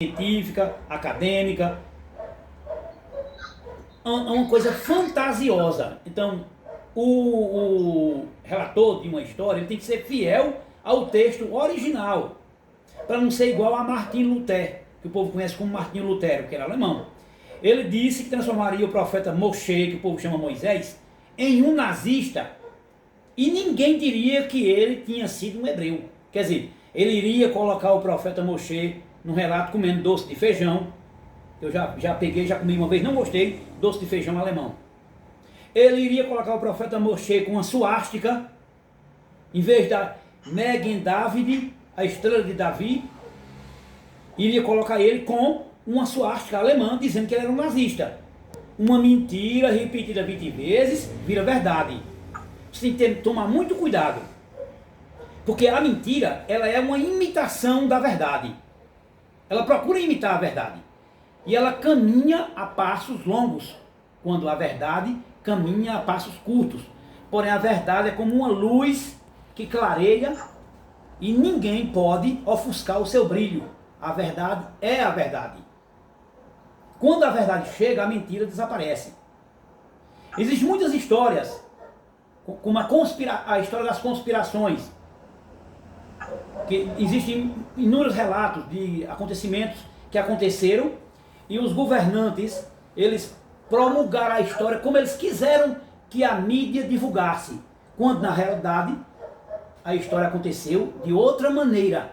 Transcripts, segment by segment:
científica, acadêmica, é uma coisa fantasiosa. Então, o relator de uma história ele tem que ser fiel ao texto original, para não ser igual a Martin Luther, que o povo conhece como Martinho Lutero, que era alemão. Ele disse que transformaria o profeta Moshe, que o povo chama Moisés, em um nazista, e ninguém diria que ele tinha sido um hebreu. Quer dizer, ele iria colocar o profeta Moshe num relato comendo doce de feijão. Eu já peguei, já comi uma vez, não gostei, doce de feijão alemão. Ele iria colocar o profeta Moshe com uma suástica, em vez da Magen David, a estrela de Davi, iria colocar ele com uma suástica alemã, dizendo que ele era um nazista. Uma mentira repetida 20 vezes vira verdade. Você tem que tomar muito cuidado, porque a mentira, ela é uma imitação da verdade. Ela procura imitar a verdade, e ela caminha a passos longos, quando a verdade caminha a passos curtos. Porém, a verdade é como uma luz que clareia, e ninguém pode ofuscar o seu brilho. A verdade é a verdade. Quando a verdade chega, a mentira desaparece. Existem muitas histórias, como a história das conspirações, que existem inúmeros relatos de acontecimentos que aconteceram, e os governantes, eles promulgaram a história como eles quiseram que a mídia divulgasse, quando na realidade a história aconteceu de outra maneira.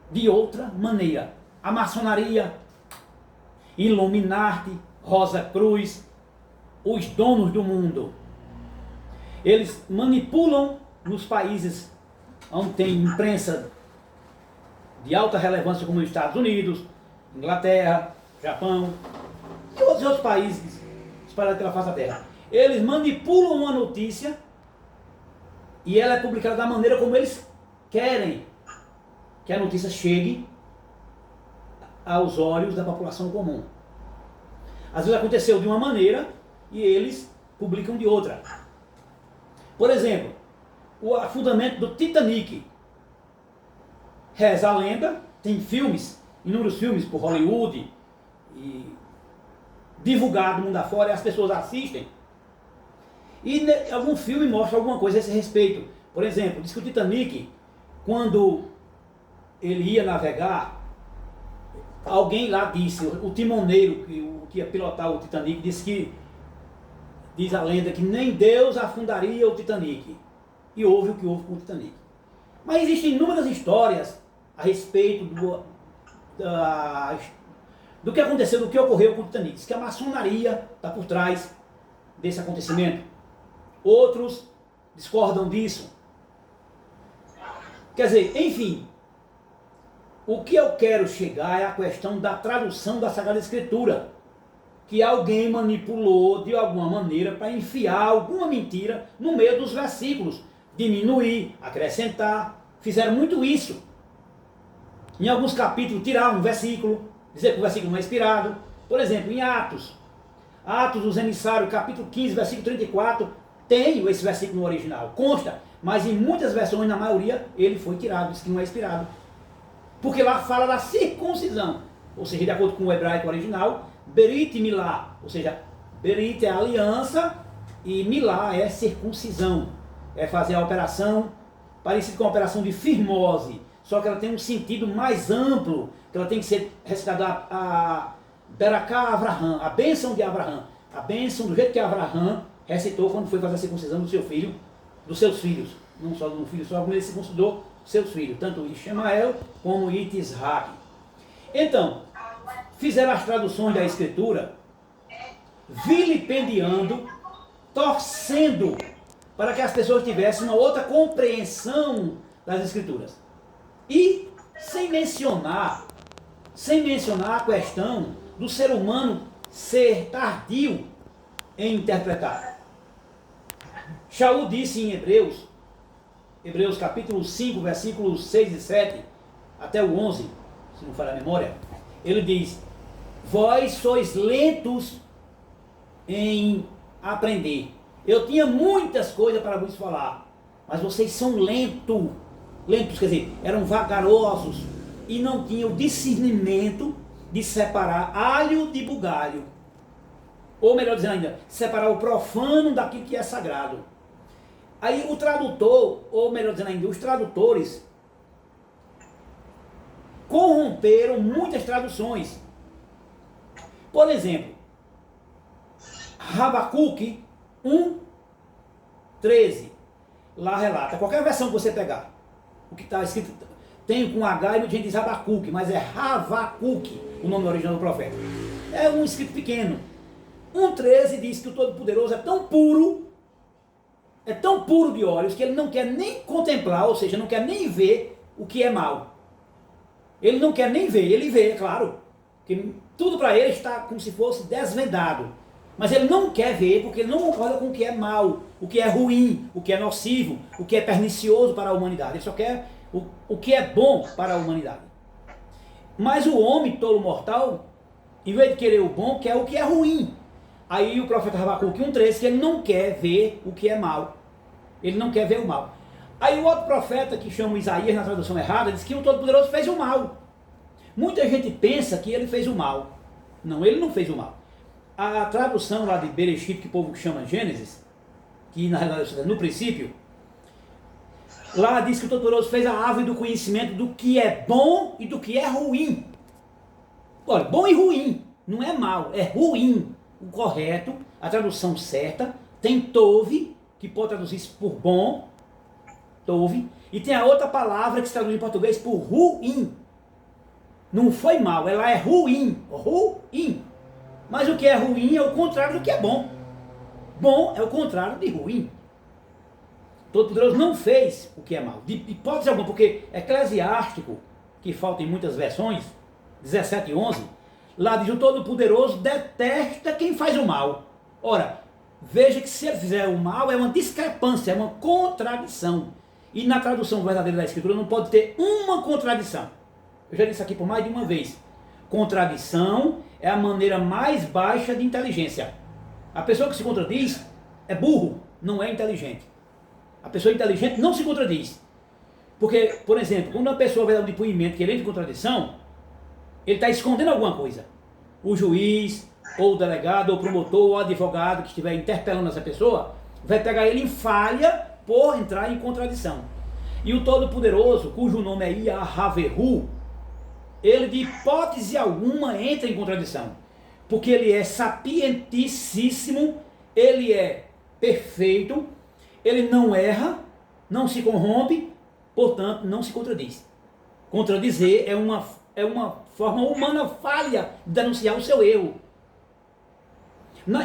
De outra maneira. A maçonaria, Illuminati, Rosa Cruz, os donos do mundo, eles manipulam nos países onde tem imprensa de alta relevância, como os Estados Unidos, Inglaterra, Japão e outros países espalhados pela face da terra. Eles manipulam uma notícia e ela é publicada da maneira como eles querem que a notícia chegue aos olhos da população comum. Às vezes aconteceu de uma maneira e eles publicam de outra. Por exemplo, o afundamento do Titanic. Reza a lenda, tem filmes, inúmeros filmes por Hollywood, e divulgado mundo afora, e as pessoas assistem. E algum filme mostra alguma coisa a esse respeito. Por exemplo, diz que o Titanic, quando ele ia navegar, alguém lá disse, o timoneiro que ia pilotar o Titanic, disse que, diz a lenda, que nem Deus afundaria o Titanic. E houve o que houve com o Titanic. Mas existem inúmeras histórias a respeito do que aconteceu, do que ocorreu com o Titanic. Diz que a maçonaria está por trás desse acontecimento. Outros discordam disso. Quer dizer, enfim, o que eu quero chegar é a questão da tradução da Sagrada Escritura, que alguém manipulou de alguma maneira para enfiar alguma mentira no meio dos versículos, diminuir, acrescentar. Fizeram muito isso. Em alguns capítulos, tirar um versículo, dizer que o versículo não é inspirado. Por exemplo, em Atos dos Emissários, capítulo 15, versículo 34, tem esse versículo no original, consta, mas em muitas versões, na maioria, ele foi tirado, diz que não é inspirado. Porque lá fala da circuncisão, ou seja, de acordo com o hebraico original, Berit Milá, ou seja, Berit é aliança e Milá é circuncisão. É fazer a operação parecida com a operação de firmose, só que ela tem um sentido mais amplo, que ela tem que ser recitada a Beraká Avraham, a bênção de Avraham, a bênção do jeito que Avraham recitou quando foi fazer a circuncisão do seu filho, dos seus filhos, não só de um filho só, como ele circuncidou seus filhos, tanto Ismael como Itisraque. Então, fizeram as traduções da Escritura, vilipendiando, torcendo para que as pessoas tivessem uma outra compreensão das Escrituras. E sem mencionar a questão do ser humano ser tardio em interpretar. Shaul disse em Hebreus capítulo 5, versículos 6 e 7, até o 11, se não falha a memória, ele diz: vós sois lentos em aprender. Eu tinha muitas coisas para vos falar, mas vocês são lentos, quer dizer, eram vagarosos, e não tinha o discernimento de separar alho de bugalho. Ou melhor dizendo ainda, separar o profano daquilo que é sagrado. Aí o tradutor, ou melhor dizendo ainda, os tradutores corromperam muitas traduções. Por exemplo, Habacuque 1:13. Lá relata, qualquer versão que você pegar, o que está escrito, tem com H e a gente diz Habacuque, mas é Havacuque, o nome original do profeta. É um escrito pequeno. 1:13 diz que o Todo-Poderoso é tão puro de olhos, que ele não quer nem contemplar, ou seja, não quer nem ver o que é mal. Ele não quer nem ver, ele vê, é claro, que tudo para ele está como se fosse desvendado. Mas ele não quer ver, porque ele não concorda com o que é mal, o que é ruim, o que é nocivo, o que é pernicioso para a humanidade. Ele só quer o que é bom para a humanidade. Mas o homem, tolo mortal, em vez de querer o bom, quer o que é ruim. Aí o profeta Habacuque 1:13, que ele não quer ver o que é mal. Ele não quer ver o mal. Aí o outro profeta, que chama Isaías na tradução errada, diz que o Todo-Poderoso fez o mal. Muita gente pensa que ele fez o mal. Não, ele não fez o mal. A tradução lá de Bereshit, que o povo chama Gênesis, que na realidade no princípio, lá diz que o Todo-Poderoso fez a árvore do conhecimento do que é bom e do que é ruim. Olha, bom e ruim, não é mal, é ruim. O correto, a tradução certa, tem tove, que pode traduzir isso por bom, tove, e tem a outra palavra que se traduz em português por ruim. Não foi mal, ela é ruim, ruim. Mas o que é ruim é o contrário do que é bom. Bom é o contrário de ruim. Todo-Poderoso não fez o que é mal, de hipótese alguma, porque Eclesiástico, que falta em muitas versões, 17:11, lá diz: o Todo-Poderoso detesta quem faz o mal. Ora, veja que se ele fizer o mal é uma discrepância, é uma contradição. E na tradução verdadeira da Escritura não pode ter uma contradição. Eu já disse aqui por mais de uma vez. Contradição é a maneira mais baixa de inteligência. A pessoa que se contradiz é burro, não é inteligente. A pessoa inteligente não se contradiz. Porque, por exemplo, quando uma pessoa vai dar um depoimento querendo contradição, ele está escondendo alguma coisa. O juiz, ou o delegado, ou o promotor, ou o advogado que estiver interpelando essa pessoa, vai pegar ele em falha por entrar em contradição. E o Todo-Poderoso, cujo nome é Yahavehu, ele de hipótese alguma entra em contradição. Porque ele é sapientíssimo, ele é perfeito, ele não erra, não se corrompe, portanto não se contradiz. Contradizer é uma forma humana falha de denunciar o seu erro.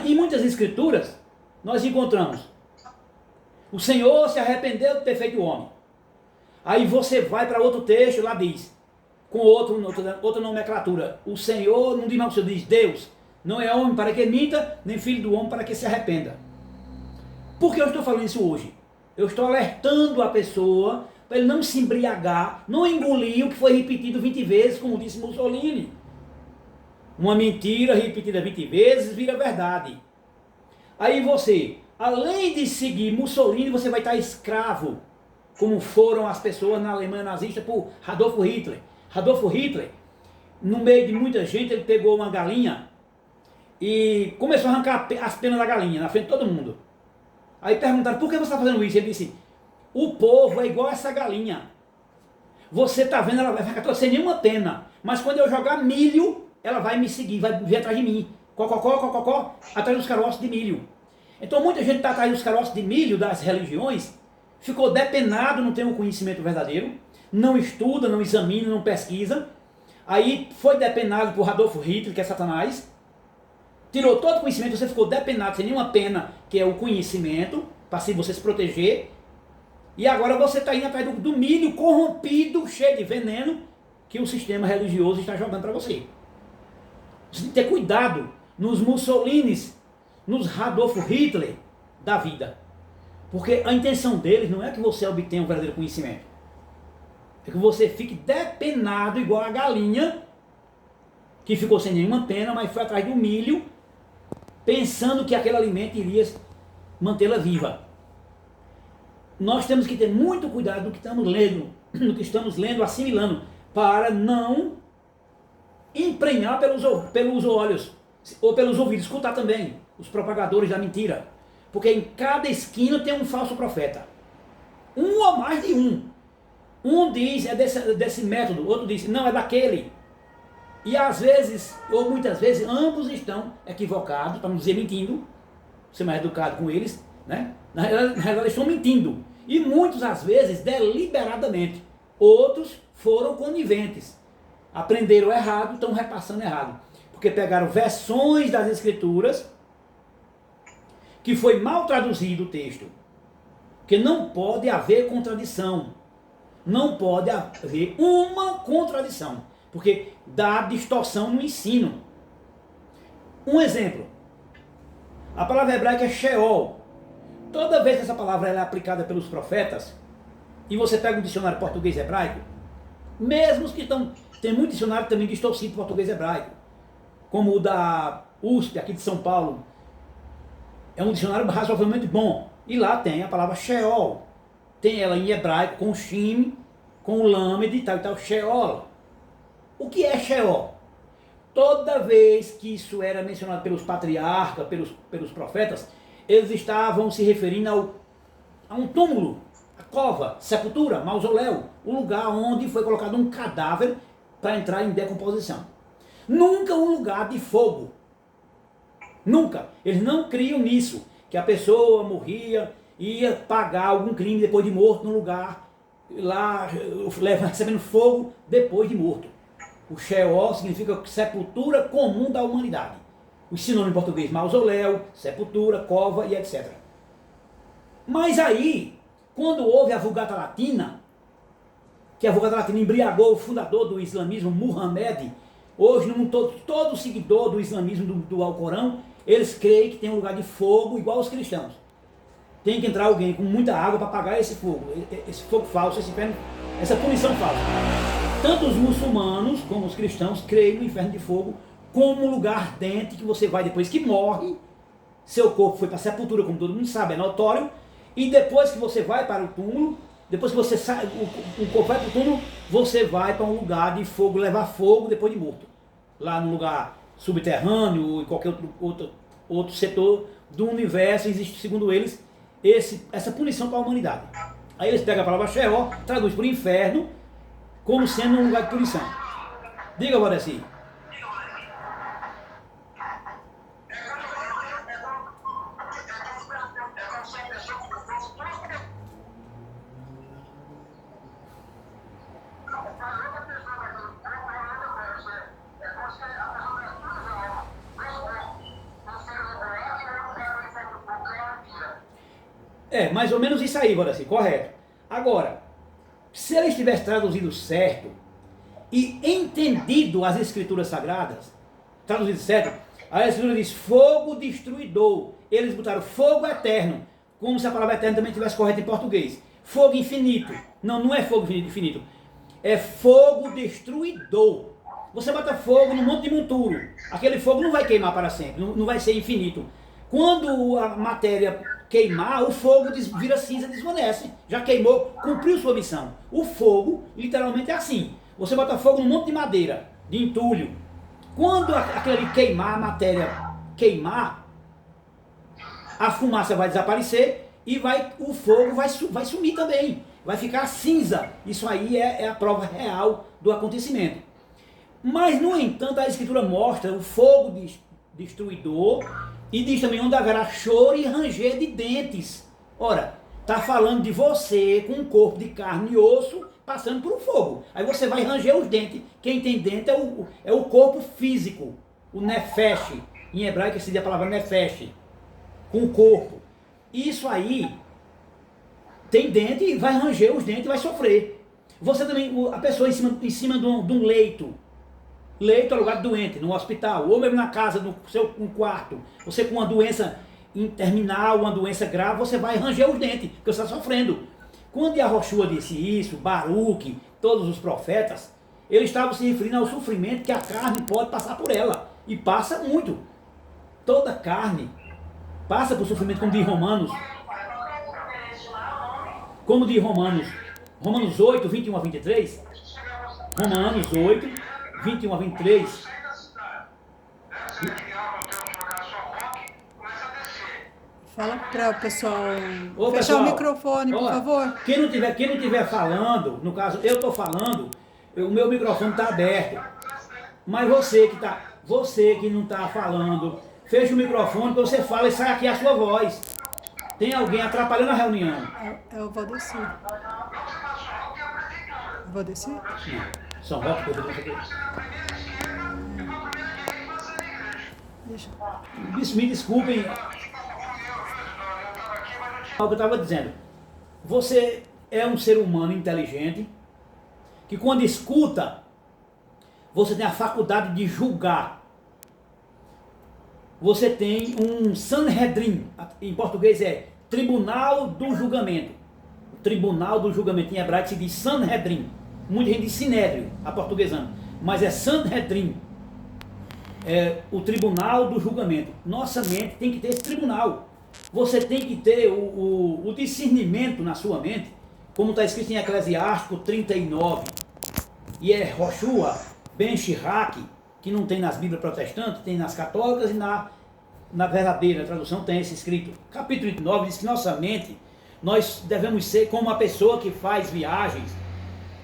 Em muitas escrituras, nós encontramos: o Senhor se arrependeu de ter feito o homem. Aí você vai para outro texto, lá diz, com outra nomenclatura: o Senhor, não diz mais o Senhor, diz Deus, não é homem para que minta, nem filho do homem para que se arrependa. Por que eu estou falando isso hoje? Eu estou alertando a pessoa para ele não se embriagar, não engolir o que foi repetido 20 vezes, como disse Mussolini. Uma mentira repetida 20 vezes vira verdade. Aí você, além de seguir Mussolini, você vai estar escravo, como foram as pessoas na Alemanha nazista por Adolf Hitler. Adolf Hitler, no meio de muita gente, ele pegou uma galinha e começou a arrancar as penas da galinha na frente de todo mundo. Aí perguntaram: por que você está fazendo isso? Ele disse: o povo é igual essa galinha. Você está vendo, ela vai ficar sem nenhuma pena. Mas quando eu jogar milho, ela vai me seguir, vai vir atrás de mim. Cococó, atrás dos caroços de milho. Então muita gente está atrás dos caroços de milho das religiões, ficou depenado, não tem um conhecimento verdadeiro, não estuda, não examina, não pesquisa. Aí foi depenado por Adolf Hitler, que é Satanás. Tirou todo o conhecimento, você ficou depenado sem nenhuma pena, que é o conhecimento, para assim você se proteger. E agora você está indo atrás do milho corrompido, cheio de veneno, que o sistema religioso está jogando para você. Você tem que ter cuidado nos Mussolinis, nos Adolf Hitler da vida. Porque a intenção deles não é que você obtenha um verdadeiro conhecimento. É que você fique depenado igual a galinha, que ficou sem nenhuma pena, mas foi atrás do milho, pensando que aquele alimento iria mantê-la viva. Nós temos que ter muito cuidado no que estamos lendo, assimilando, para não emprenhar pelos olhos ou pelos ouvidos, escutar também os propagadores da mentira. Porque em cada esquina tem um falso profeta. Um ou mais de um. Um diz é desse método, outro diz não, é daquele. E às vezes, ou muitas vezes, ambos estão equivocados, para não dizer mentindo, ser mais educado com eles, né? Na realidade eles estão mentindo. E muitos, às vezes, deliberadamente. Outros foram coniventes. Aprenderam errado, estão repassando errado. Porque pegaram versões das escrituras, que foi mal traduzido o texto. Porque não pode haver contradição. Não pode haver uma contradição. Porque dá distorção no ensino. Um exemplo. A palavra hebraica é Sheol. Toda vez que essa palavra é aplicada pelos profetas, e você pega um dicionário português hebraico, mesmo os que estão... Tem muito dicionário também distorcido português hebraico. Como o da USP, aqui de São Paulo. É um dicionário razoavelmente bom. E lá tem a palavra Sheol. Tem ela em hebraico com Shin, com o Lamed e tal, Sheol. O que é Sheol? Toda vez que isso era mencionado pelos patriarcas, pelos profetas, eles estavam se referindo a um túmulo, a cova, sepultura, mausoléu, o lugar onde foi colocado um cadáver para entrar em decomposição. Nunca um lugar de fogo. Nunca. Eles não criam nisso, que a pessoa morria, ia pagar algum crime depois de morto no lugar, lá recebendo fogo depois de morto. O Sheol significa sepultura comum da humanidade. O sinônimo em português, mausoléu, sepultura, cova e etc. Mas aí, quando houve a Vulgata Latina, que a Vulgata Latina embriagou o fundador do islamismo, Muhammad, hoje no mundo todo seguidor do islamismo do Alcorão, eles creem que tem um lugar de fogo igual aos cristãos. Tem que entrar alguém com muita água para apagar esse fogo falso, essa punição falsa. Tanto os muçulmanos como os cristãos creem no inferno de fogo como um lugar ardente que você vai depois que morre, seu corpo foi para a sepultura, como todo mundo sabe, é notório, e depois que você vai para o túmulo, depois que você sai, o corpo vai para o túmulo, você vai para um lugar de fogo, levar fogo depois de morto. Lá no lugar subterrâneo ou em qualquer outro setor do universo, existe, segundo eles, essa punição para a humanidade. Aí eles pegam a palavra Sheol, traduz por inferno, como sendo um lugar de punição. Diga, Valdeci. É, mais ou menos isso aí, Valdeci, correto. Agora, se ele tivesse traduzido certo e entendido as escrituras sagradas, traduzido certo, a escritura diz fogo destruidor. Eles botaram fogo eterno, como se a palavra eterno também estivesse correta em português. Fogo infinito. Não, não é fogo infinito. É fogo destruidor. Você bota fogo num monte de monturo. Aquele fogo não vai queimar para sempre, não vai ser infinito. Quando a matéria queimar, o fogo vira cinza, desvanece. Já queimou, cumpriu sua missão. O fogo, literalmente, é assim. Você bota fogo num monte de madeira, de entulho. Quando aquele queimar, a matéria queimar, a fumaça vai desaparecer e o fogo vai sumir também. Vai ficar cinza. Isso aí é a prova real do acontecimento. Mas, no entanto, a Escritura mostra o fogo destruidor e diz também onde haverá choro e ranger de dentes. Ora, está falando de você com um corpo de carne e osso passando por um fogo. Aí você vai ranger os dentes. Quem tem dente é o corpo físico, o nefesh. Em hebraico seria a palavra nefesh, com o corpo. Isso aí tem dente e vai ranger os dentes e vai sofrer. Você também, a pessoa em cima de um leito. Leito é lugar de doente, no hospital, ou mesmo na casa, no seu quarto. Você com uma doença terminal, uma doença grave, você vai ranger os dentes, porque você está sofrendo. Quando Yahoshua disse isso, Baruque, todos os profetas, eles estavam se referindo ao sofrimento que a carne pode passar por ela. E passa muito. Toda carne passa por sofrimento, como diz Romanos. Como diz Romanos 8, 21 a 23. Romanos 8, 21 a 23. Fala para o pessoal Ô, fechar pessoal, o microfone, por ó, favor. quem não tiver falando, no caso, eu estou falando, o meu microfone está aberto. Mas você que não está falando, fecha o microfone, que você fala e sai aqui a sua voz. Tem alguém atrapalhando a reunião. É o Valdeci. Valdeci? Não, São Roque, eu não sei o quê. Deixa. Me desculpem. O que eu estava dizendo. Você é um ser humano inteligente, que quando escuta, você tem a faculdade de julgar. Você tem um Sanhedrin, em português é Tribunal do Julgamento. O Tribunal do Julgamento em hebraico se diz Sanhedrin. Muita gente diz Sinédrio, aportuguesando, mas é Sanhedrin. É o Tribunal do Julgamento. Nossa mente tem que ter esse tribunal. Você tem que ter o discernimento na sua mente, como está escrito em Eclesiástico 39. E é Roshua Ben Shiraki, que não tem nas Bíblias protestantes, tem nas católicas e na verdadeira tradução tem esse escrito. Capítulo 9 diz que nossa mente, nós devemos ser como uma pessoa que faz viagens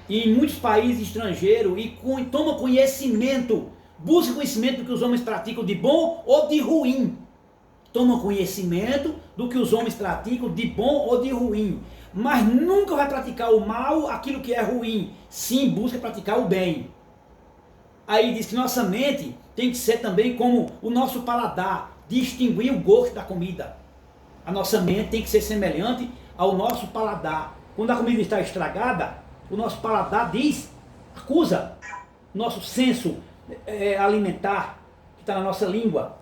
em muitos países estrangeiros e toma conhecimento, busca conhecimento do que os homens praticam de bom ou de ruim. Toma conhecimento do que os homens praticam de bom ou de ruim, mas nunca vai praticar o mal, aquilo que é ruim. Sim, busca praticar o bem. Aí diz que nossa mente tem que ser também como o nosso paladar, distinguir o gosto da comida. A nossa mente tem que ser semelhante ao nosso paladar. Quando a comida está estragada, o nosso paladar acusa nosso senso alimentar, que está na nossa língua.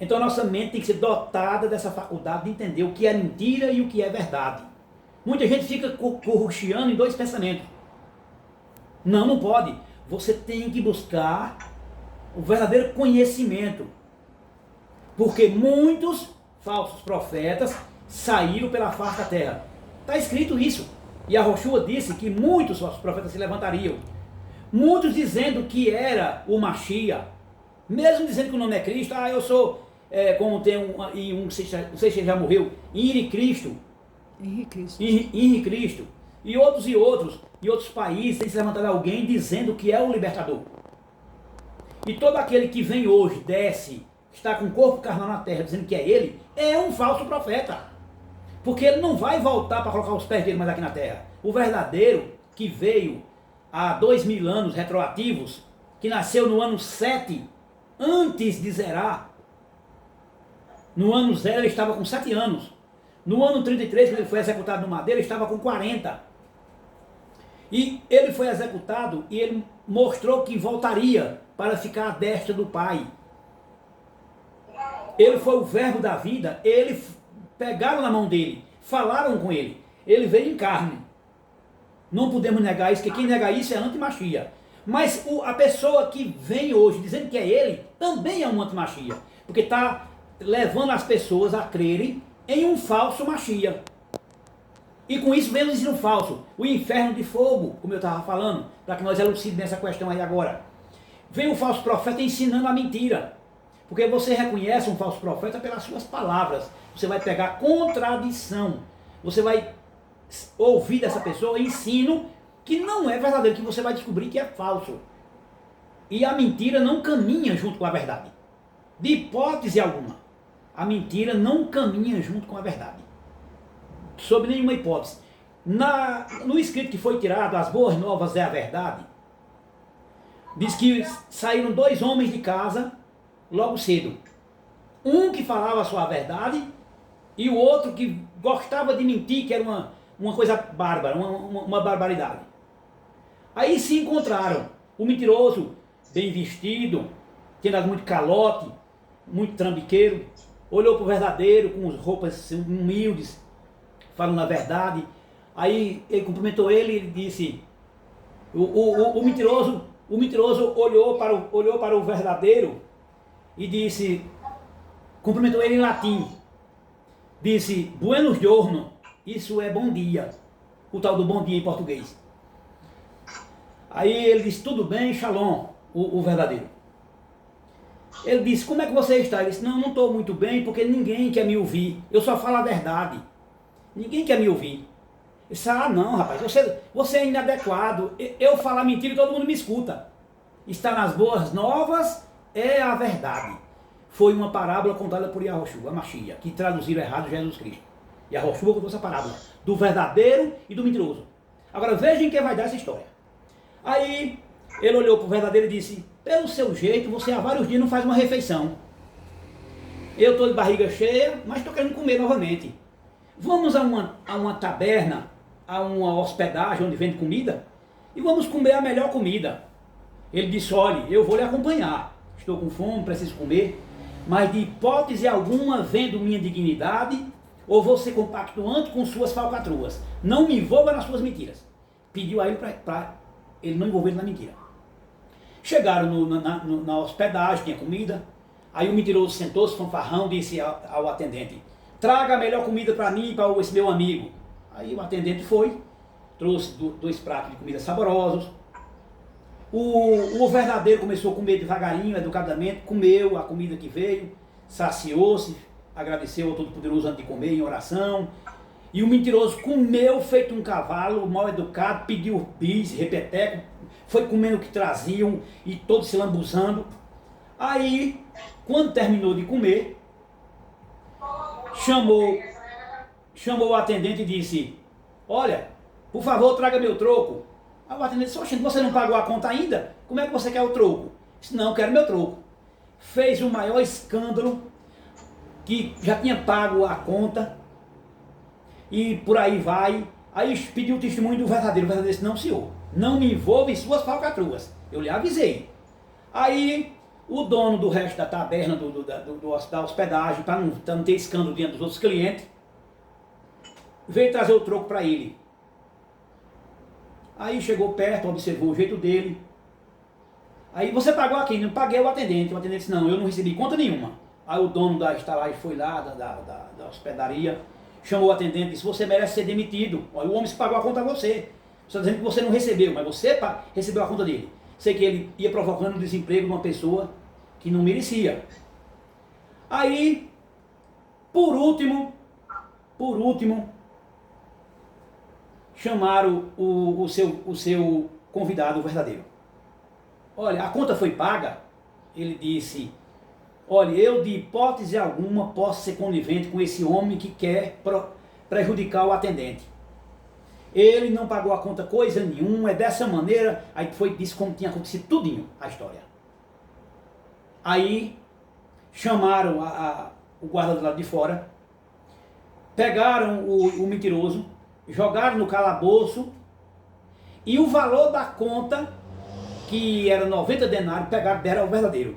Então a nossa mente tem que ser dotada dessa faculdade de entender o que é mentira e o que é verdade. Muita gente fica corrucheando em dois pensamentos. Não pode. Você tem que buscar o verdadeiro conhecimento. Porque muitos falsos profetas saíram pela face da terra. Está escrito isso. E a Roshua disse que muitos falsos profetas se levantariam. Muitos dizendo que era o Mashiach. Mesmo dizendo que o nome é Cristo. Eu sou, como tem não sei se ele já morreu, Henri Cristo. Henri Cristo. E outros países têm se levantado alguém dizendo que é o libertador. E todo aquele que vem hoje, desce, está com o corpo carnal na terra, dizendo que é ele, é um falso profeta. Porque ele não vai voltar para colocar os pés dele mais aqui na terra. O verdadeiro, que veio há 2000 anos retroativos, que nasceu no ano 7, antes de Zerá. No ano 0 ele estava com 7 anos. No ano 33, quando ele foi executado no madeiro, ele estava com 40. E ele foi executado e ele mostrou que voltaria para ficar à destra do Pai. Ele foi o verbo da vida, pegaram na mão dele, falaram com ele. Ele veio em carne. Não podemos negar isso, porque quem nega isso é anti-Mashiach. Mas a pessoa que vem hoje dizendo que é ele, também é um anti-Mashiach. Porque está levando as pessoas a crerem em um falso Mashiach. E com isso vem o ensino falso, o inferno de fogo, como eu estava falando, para que nós elucidemos essa questão aí agora. Vem o falso profeta ensinando a mentira. Porque você reconhece um falso profeta pelas suas palavras. Você vai pegar contradição. Você vai ouvir dessa pessoa ensino que não é verdadeiro, que você vai descobrir que é falso. E a mentira não caminha junto com a verdade. De hipótese alguma. A mentira não caminha junto com a verdade. Sob nenhuma hipótese. No escrito que foi tirado, As Boas Novas é a Verdade, diz que saíram 2 homens de casa logo cedo. Um que falava a sua verdade e o outro que gostava de mentir, que era uma coisa bárbara, uma barbaridade. Aí se encontraram. O mentiroso, bem vestido, tinha dado muito calote, muito trambiqueiro, olhou para o verdadeiro com roupas humildes, falando a verdade. Aí ele cumprimentou ele e disse, o mentiroso olhou para o verdadeiro e disse, cumprimentou ele em latim, disse, buenos giorno, isso é bom dia, o tal do bom dia em português. Aí ele disse, tudo bem, Shalom, o verdadeiro. Ele disse, como é que você está? Ele disse, não estou muito bem porque ninguém quer me ouvir. Eu só falo a verdade. Ninguém quer me ouvir. Ele disse, não, rapaz, você é inadequado. Eu falar mentira e todo mundo me escuta. Está nas boas novas é a verdade. Foi uma parábola contada por Yahoshua, a Mashiach, que traduziram errado Jesus Cristo. Yahoshua contou essa parábola do verdadeiro e do mentiroso. Agora vejam quem vai dar essa história. Aí ele olhou para o verdadeiro e disse, pelo seu jeito, você há vários dias não faz uma refeição. Eu estou de barriga cheia, mas estou querendo comer novamente. Vamos a uma taberna, a uma hospedagem onde vende comida, e vamos comer a melhor comida. Ele disse, olhe, eu vou lhe acompanhar. Estou com fome, preciso comer, mas de hipótese alguma vendo minha dignidade, ou vou ser compactuante com suas falcatruas. Não me envolva nas suas mentiras. Pediu a ele para ele não envolver na mentira. Chegaram na hospedagem, tinha comida. Aí o mentiroso sentou-se, fanfarrão, disse ao atendente, traga a melhor comida para mim e para esse meu amigo. Aí o atendente foi, trouxe 2 pratos de comida saborosos. O verdadeiro começou a comer devagarinho, educadamente, comeu a comida que veio, saciou-se, agradeceu ao Todo-Poderoso antes de comer em oração. E o mentiroso comeu feito um cavalo, mal educado, pediu bis, repeteco, foi comendo o que traziam e todo se lambuzando. Aí, quando terminou de comer, chamou o atendente e disse, olha, por favor, traga meu troco. Aí o atendente disse, oxe, você não pagou a conta ainda? Como é que você quer o troco? Disse, não, eu quero meu troco. Fez o maior escândalo, que já tinha pago a conta, e por aí vai. Aí pediu o testemunho do verdadeiro. O verdadeiro disse, não senhor, não me envolva em suas falcatruas, eu lhe avisei. Aí o dono do resto da taberna, da hospedagem, para não ter escândalo diante dos outros clientes, veio trazer o troco para ele. Aí chegou perto, observou o jeito dele. Aí, você pagou aqui? Não paguei o atendente. O atendente disse, não, eu não recebi conta nenhuma. Aí o dono da estalagem foi lá, da hospedaria, chamou o atendente e disse, você merece ser demitido. Olha, o homem que pagou a conta a você. Você está dizendo que você não recebeu, mas você recebeu a conta dele. Sei que ele ia provocando o desemprego de uma pessoa que não merecia. Aí, por último, chamaram o seu convidado, o verdadeiro. Olha, a conta foi paga? Ele disse, olha, eu de hipótese alguma posso ser conivente com esse homem que quer prejudicar o atendente. Ele não pagou a conta coisa nenhuma, é dessa maneira. Aí disse como tinha acontecido tudinho a história. Aí chamaram o guarda do lado de fora, pegaram o mentiroso, jogaram no calabouço e o valor da conta, que era 90 denários, deram ao verdadeiro.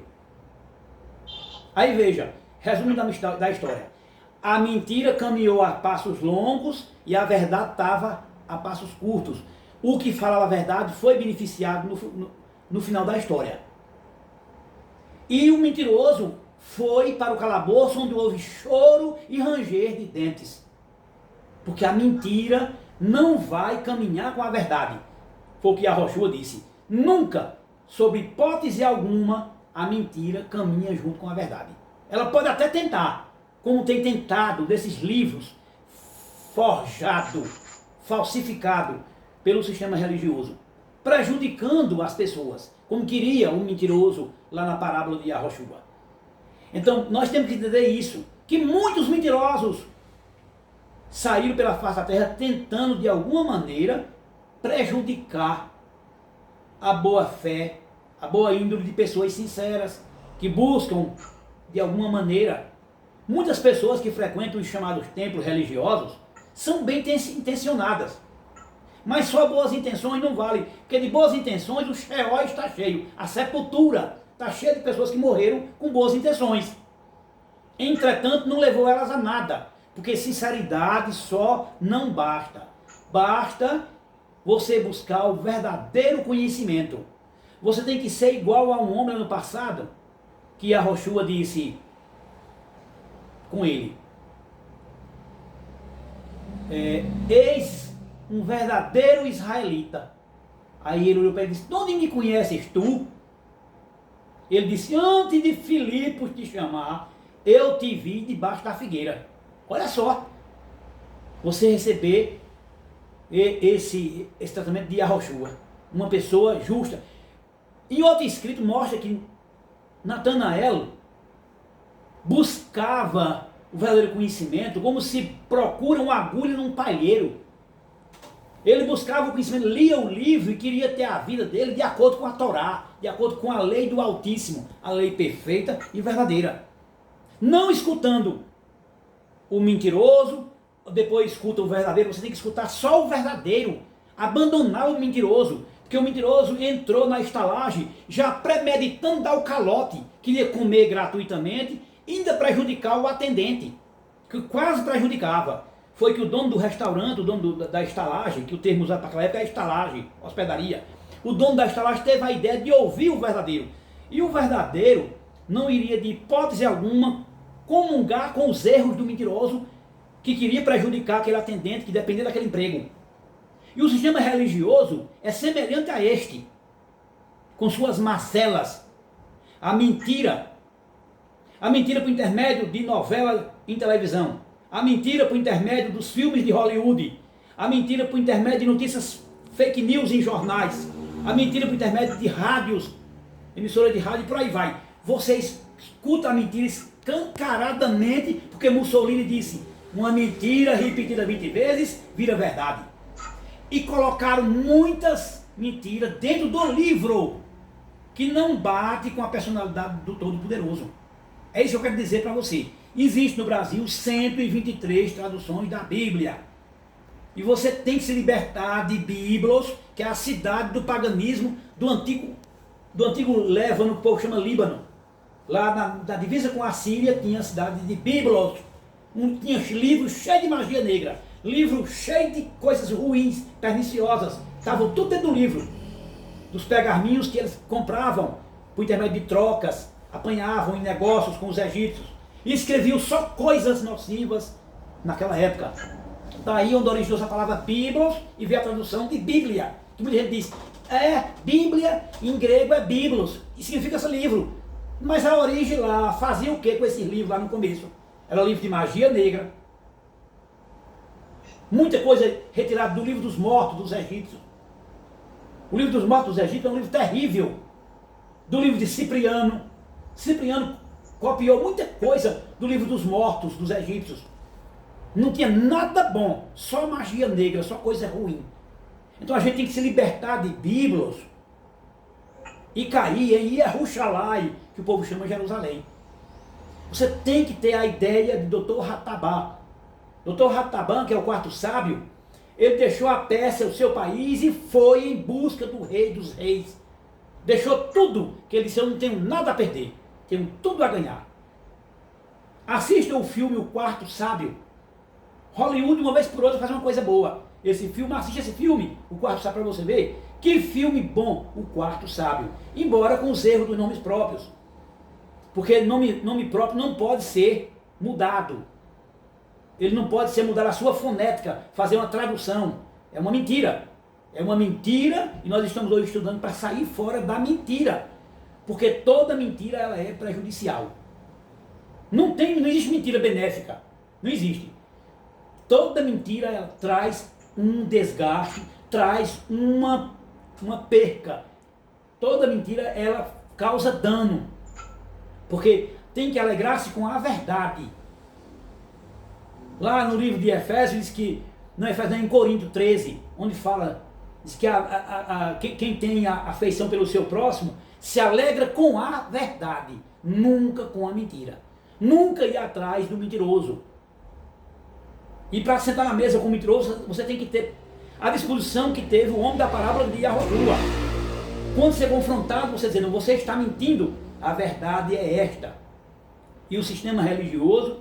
Aí veja, resumo da história. A mentira caminhou a passos longos e a verdade estava a passos curtos. O que falava a verdade foi beneficiado no final da história. E o mentiroso foi para o calabouço onde houve choro e ranger de dentes. Porque a mentira não vai caminhar com a verdade. Foi o que Yahoshua disse. Nunca, sob hipótese alguma, a mentira caminha junto com a verdade. Ela pode até tentar, como tem tentado desses livros forjado, falsificado pelo sistema religioso, prejudicando as pessoas, como queria o mentiroso lá na parábola de Yahoshua. Então, nós temos que entender isso, que muitos mentirosos saíram pela face da terra tentando de alguma maneira prejudicar a boa fé, a boa índole de pessoas sinceras, que buscam de alguma maneira. Muitas pessoas que frequentam os chamados templos religiosos são bem intencionadas, mas só boas intenções não valem, porque de boas intenções o Sheol está cheio, a sepultura está cheia de pessoas que morreram com boas intenções. Entretanto, não levou elas a nada, porque sinceridade só não basta. Basta você buscar o verdadeiro conhecimento. Você tem que ser igual a um homem no passado, que Yahoshua disse com ele, eis um verdadeiro israelita. Aí ele olhou para ele e disse, de onde me conheces tu? Ele disse, antes de Filipos te chamar, eu te vi debaixo da figueira. Olha só, você receber esse tratamento de Yahushua, uma pessoa justa. E outro escrito mostra que Natanael buscava o verdadeiro conhecimento como se procura uma agulha num palheiro. Ele buscava o conhecimento, lia o livro e queria ter a vida dele de acordo com a Torá, de acordo com a lei do Altíssimo, a lei perfeita e verdadeira. Não escutando o mentiroso, depois escuta o verdadeiro, você tem que escutar só o verdadeiro, abandonar o mentiroso, porque o mentiroso entrou na estalagem já premeditando dar o calote, queria comer gratuitamente, ainda prejudicar o atendente, que quase prejudicava. Foi que o dono do restaurante, o dono da estalagem, que o termo usado para aquela época é estalagem, hospedaria, o dono da estalagem teve a ideia de ouvir o verdadeiro. E o verdadeiro não iria de hipótese alguma comungar com os erros do mentiroso que queria prejudicar aquele atendente que dependia daquele emprego. E o sistema religioso é semelhante a este, com suas macelas, a mentira por intermédio de novela em televisão, a mentira por intermédio dos filmes de Hollywood, a mentira por intermédio de notícias fake news em jornais, a mentira por intermédio de rádios, emissora de rádio, por aí vai. Você escuta a mentira escancaradamente, porque Mussolini disse, uma mentira repetida 20 vezes vira verdade. E colocaram muitas mentiras dentro do livro, que não bate com a personalidade do Todo-Poderoso. É isso que eu quero dizer para você. Existe no Brasil 123 traduções da Bíblia. E você tem que se libertar de Biblos, que é a cidade do paganismo do antigo Líbano, que o povo chama Líbano. Lá na divisa com a Síria tinha a cidade de Biblos. Tinha livros cheios de magia negra, livros cheios de coisas ruins, perniciosas. Estavam tudo dentro do livro. Dos pergaminhos que eles compravam por intermédio de trocas, apanhavam em negócios com os egípcios. E escreviam só coisas nocivas naquela época. Daí onde originou essa palavra Biblos e veio a tradução de Bíblia. Que muita gente diz, Bíblia em grego é Biblos, e significa esse livro. Mas a origem lá fazia o que com esse livro lá no começo? Era livro de magia negra. Muita coisa retirada do livro dos mortos dos egípcios. O livro dos mortos dos egípcios é um livro terrível. Do livro de Cipriano. Cipriano copiou muita coisa do livro dos mortos dos egípcios. Não tinha nada bom, só magia negra, só coisa ruim. Então a gente tem que se libertar de Biblos e cair em Yerushalai, que o povo chama Jerusalém. Você tem que ter a ideia de Dr. Ratabá. Dr. Ratabá, que é o quarto sábio, ele deixou a Pérsia, o seu país, e foi em busca do rei dos reis. Deixou tudo, que ele disse, eu não tenho nada a perder, tenho tudo a ganhar. Assista o filme O Quarto Sábio. Hollywood, uma vez por outra, faz uma coisa boa. Assiste esse filme, O Quarto Sábio, para você ver. Que filme bom, O Quarto Sábio. Embora com os erros dos nomes próprios. Porque nome próprio não pode ser mudado. Ele não pode ser mudado a sua fonética, fazer uma tradução. É uma mentira. É uma mentira e nós estamos hoje estudando para sair fora da mentira. Porque toda mentira ela é prejudicial. Não existe mentira benéfica. Não existe. Toda mentira ela traz um desgaste, traz uma perca. Toda mentira ela causa dano. Porque tem que alegrar-se com a verdade. Lá no livro de Efésios diz que, não, Efésios em Corinto 13, onde fala, diz que quem tem a afeição pelo seu próximo se alegra com a verdade, nunca com a mentira. Nunca ir atrás do mentiroso. E para sentar na mesa com o mentiroso, você tem que ter a disposição que teve o homem da parábola de Yahushua. Quando você é confrontado, você dizendo, você está mentindo, a verdade é esta. E o sistema religioso,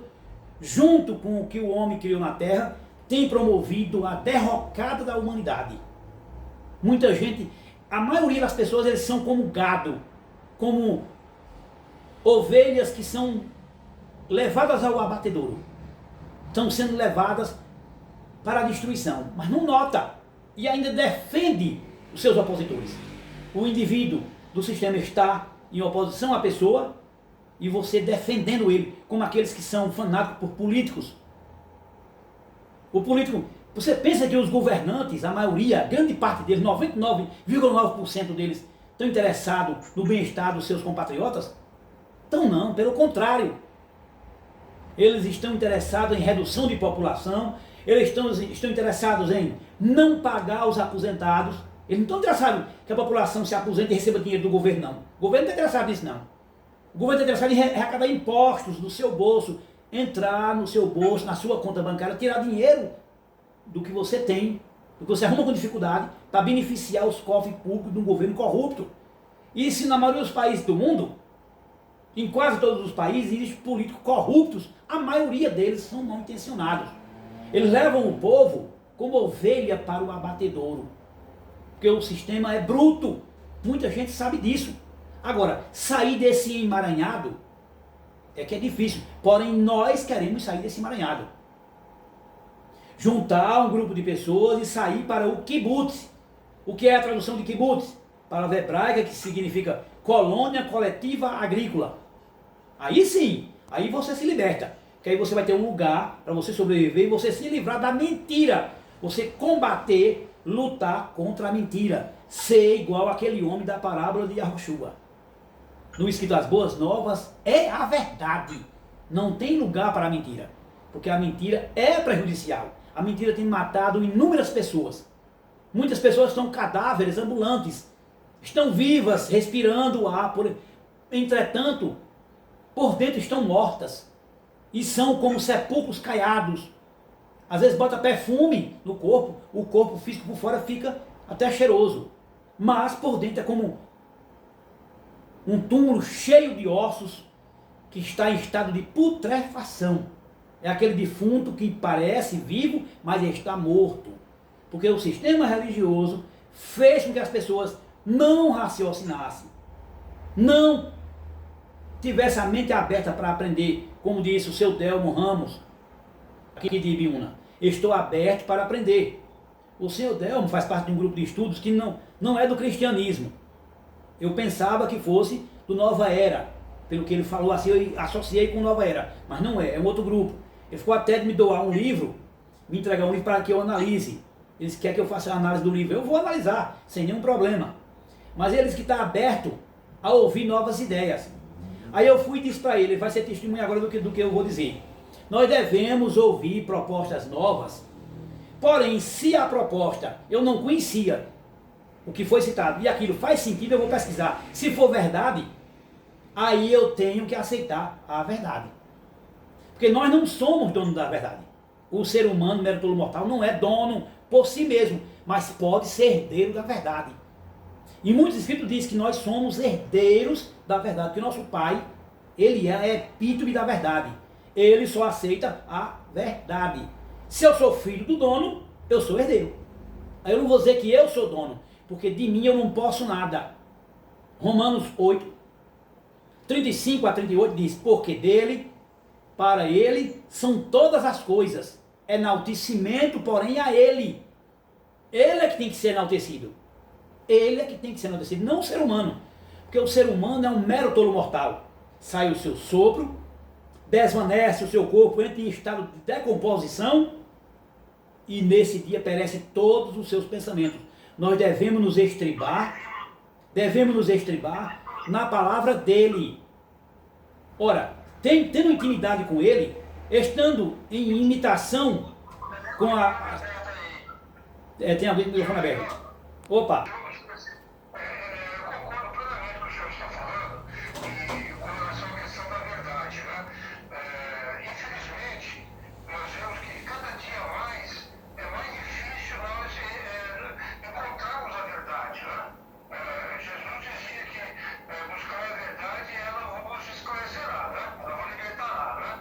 junto com o que o homem criou na terra, tem promovido a derrocada da humanidade. Muita gente, a maioria das pessoas, eles são como gado, como ovelhas que são levadas ao abatedouro. Estão sendo levadas para a destruição, mas não nota, e ainda defende os seus opositores. O indivíduo do sistema está em oposição à pessoa e você defendendo ele, como aqueles que são fanáticos por políticos. O político, você pensa que os governantes, a maioria, grande parte deles, 99,9% deles, estão interessados no bem-estar dos seus compatriotas? Então não, pelo contrário. Eles estão interessados em redução de população, eles estão interessados em não pagar os aposentados. Eles não estão interessados que a população se aposente e receba dinheiro do governo, não. O governo não está interessado nisso, não. O governo está interessado em arrecadar impostos do seu bolso, entrar no seu bolso, na sua conta bancária, tirar dinheiro do que você tem, do que você arruma com dificuldade, para beneficiar os cofres públicos de um governo corrupto. E se na maioria dos países do mundo, em quase todos os países, existem políticos corruptos, a maioria deles são mal intencionados. Eles levam o povo como ovelha para o abatedouro, porque o sistema é bruto, muita gente sabe disso. Agora, sair desse emaranhado é que é difícil, porém nós queremos sair desse emaranhado. Juntar um grupo de pessoas e sair para o kibbutz. O que é a tradução de kibbutz? Palavra hebraica que significa colônia coletiva agrícola. Aí sim, aí você se liberta, que aí você vai ter um lugar para você sobreviver e você se livrar da mentira. Você combater, lutar contra a mentira. Ser igual aquele homem da parábola de Yahushua. No escrito das boas novas é a verdade. Não tem lugar para a mentira. Porque a mentira é prejudicial. A mentira tem matado inúmeras pessoas. Muitas pessoas são cadáveres ambulantes. Estão vivas, respirando o ar. Entretanto, por dentro estão mortas. E são como sepulcros caiados. Às vezes bota perfume no corpo. O corpo físico por fora fica até cheiroso. Mas por dentro é como um túmulo cheio de ossos que está em estado de putrefação. É aquele defunto que parece vivo, mas está morto. Porque o sistema religioso fez com que as pessoas não raciocinassem, não tivessem a mente aberta para aprender, como disse o seu Delmo Ramos, aqui de Ibiúna. Estou aberto para aprender. O seu Delmo faz parte de um grupo de estudos que não é do cristianismo. Eu pensava que fosse do Nova Era. Pelo que ele falou assim, eu associei com Nova Era. Mas não é, é um outro grupo. Ele ficou até de me doar um livro, me entregar um livro para que eu analise. Eles querem que eu faça a análise do livro. Eu vou analisar, sem nenhum problema. Mas eles que estão abertos a ouvir novas ideias. Aí eu fui e disse para ele vai ser testemunha agora do que eu vou dizer. Nós devemos ouvir propostas novas. Porém, se a proposta eu não conhecia, o que foi citado, e aquilo faz sentido, eu vou pesquisar. Se for verdade, aí eu tenho que aceitar a verdade. Porque nós não somos donos da verdade. O ser humano, mero tolo mortal, não é dono por si mesmo, mas pode ser herdeiro da verdade. E muitos escritos dizem que nós somos herdeiros da verdade, que o nosso pai, ele é epítome da verdade. Ele só aceita a verdade. Se eu sou filho do dono, eu sou herdeiro. Aí eu não vou dizer que eu sou dono, porque de mim eu não posso nada. Romanos 8, 35 a 38 diz, porque dele, para ele, são todas as coisas. Enaltecimento, porém, a ele. Ele é que tem que ser enaltecido. Ele é que tem que ser enaltecido, não o ser humano. Porque o ser humano é um mero tolo mortal. Sai o seu sopro, desvanece o seu corpo, entra em estado de decomposição e nesse dia perecem todos os seus pensamentos. Nós devemos nos estribar na palavra dele. Ora, tendo intimidade com ele, estando em imitação com a... tem alguém com o microfone aberto. Opa!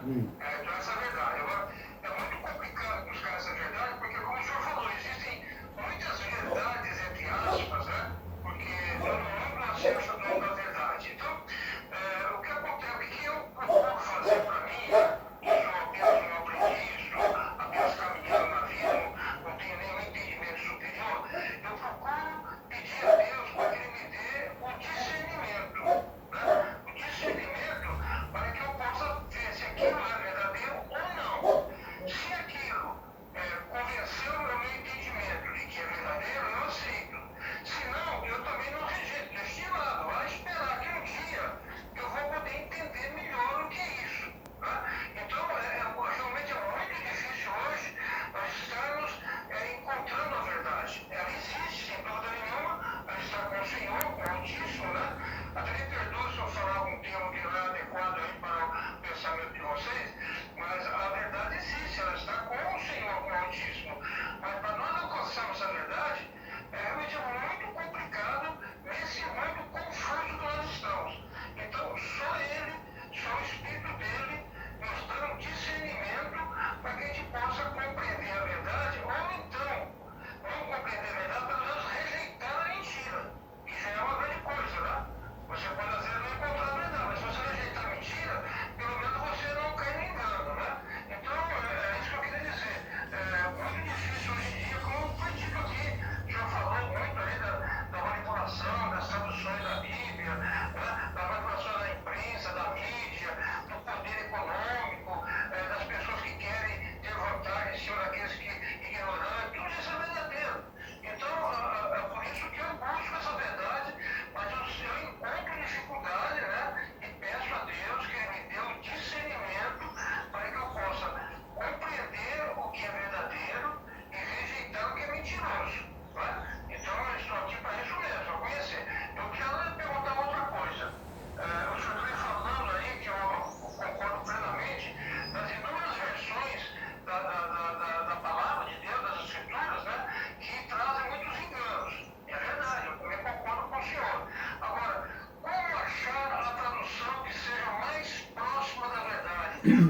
Então essa é a verdade. Agora, é muito complicado buscar essa verdade, porque como o senhor falou, existem muitas verdades, entre aspas, né? Porque eu não acesso ao dono da verdade. Então, o que acontece, o que eu procuro fazer para mim, eu sou apenas um aprendiz, apenas caminhando na vida, não tenho nenhum entendimento superior, eu procuro pedir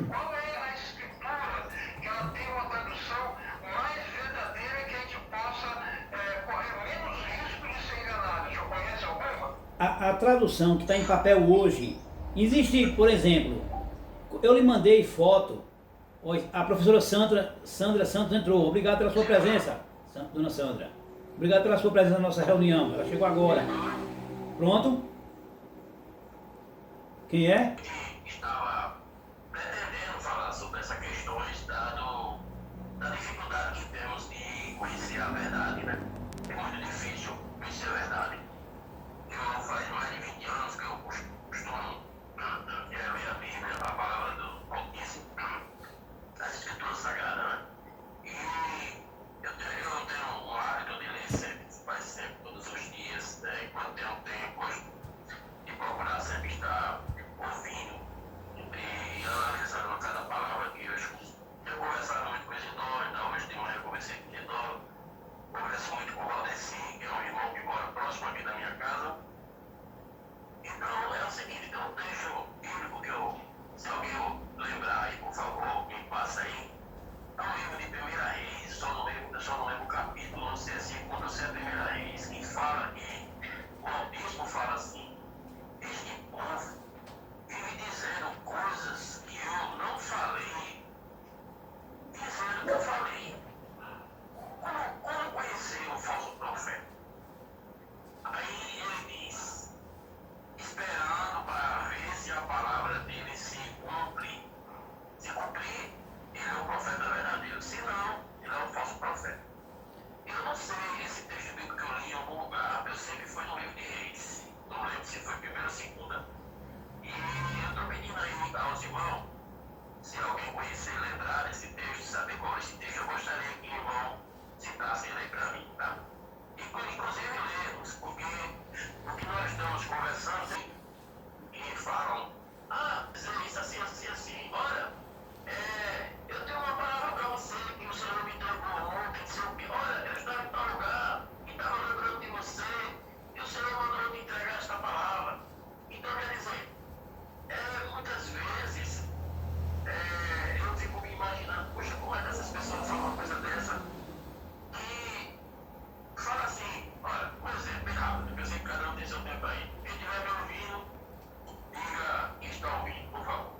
qual é a escritura que ela tem uma tradução mais verdadeira que a gente possa correr menos risco de ser enganado? O senhor conhece alguma? A tradução que está em papel hoje, existe, por exemplo, eu lhe mandei foto, a professora Sandra Santos entrou, obrigado pela sua presença, dona Sandra, obrigado pela sua presença na nossa reunião, ela chegou agora. Pronto? Quem é? Estava pretendendo falar sobre essa questão da dificuldade que temos de conhecer a verdade, né? É muito difícil conhecer a verdade. Eu faz mais de 20 anos que eu costumo ler a Bíblia, a palavra do Altíssimo, as Escrituras Sagradas, né? E eu tenho um hábito de ler sempre, faz sempre, todos os dias, né? Enquanto tenho tempo, gosto de procurar sempre estar ouvindo e analisando cada palavra que eu escuto. Eu conversava muito com esse Isidoro, então hoje tem uma conversei com o Isidoro, converso muito com o Valdeci, que é um irmão que mora próximo aqui da minha casa. Então é o seguinte, tem um trecho bíblico que se alguém lembrar aí, por favor, me passa aí. É um livro de Primeira Reis, só não lembro o capítulo, não sei se quando você é Primeira Reis, que fala que o bispo fala assim: este povo vive dizendo coisas que eu não falei, dizendo que eu falei. Como conhecer o falso profeta? Aí ele diz, esperando para ver se a palavra dele se cumpre. Se cumprir, ele é o profeta verdadeiro. Se não, ele é o falso profeta. Eu não sei esse texto bíblico que eu li em algum lugar, eu sei que foi no livro de Reis. Não lembro se foi primeira ou segunda. E eu estou pedindo aí aos irmãos, se alguém conhecer e lembrar desse texto, saber qual é esse texto, eu gostaria que o irmão citasse ele aí para mim, tá? Inclusive lermos, porque o que nós estamos conversando e falam, dizer isso assim, assim, assim, olha, eu tenho uma palavra para você que o Senhor me entregou ontem, olha, eu estava em tal lugar, e estava lembrando de você, e o Senhor mandou me entregar esta palavra. Então, quer dizer, muitas vezes eu fico me imaginando, poxa, como é que essas pessoas falam uma coisa dessa? Que fala assim, olha, um exemplo bem rápido, porque eu sei que cada um tem seu tempo aí. Quem estiver me ouvindo, diga que está ouvindo, por favor.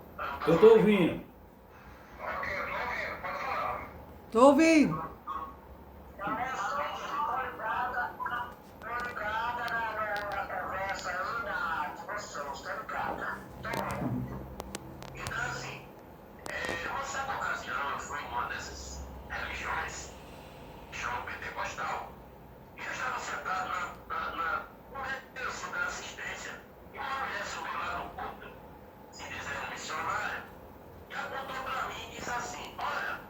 Eu estou ouvindo. Ok, eu estou ouvindo, pode falar. Tô ouvindo. Então, assim, uma certa ocasião eu fui em uma dessas religiões, chama pentecostal, e eu estava sentado eu sou da assistência, e uma mulher subiu lá no culto, se dizendo missionária, e apontou para mim e disse assim, olha,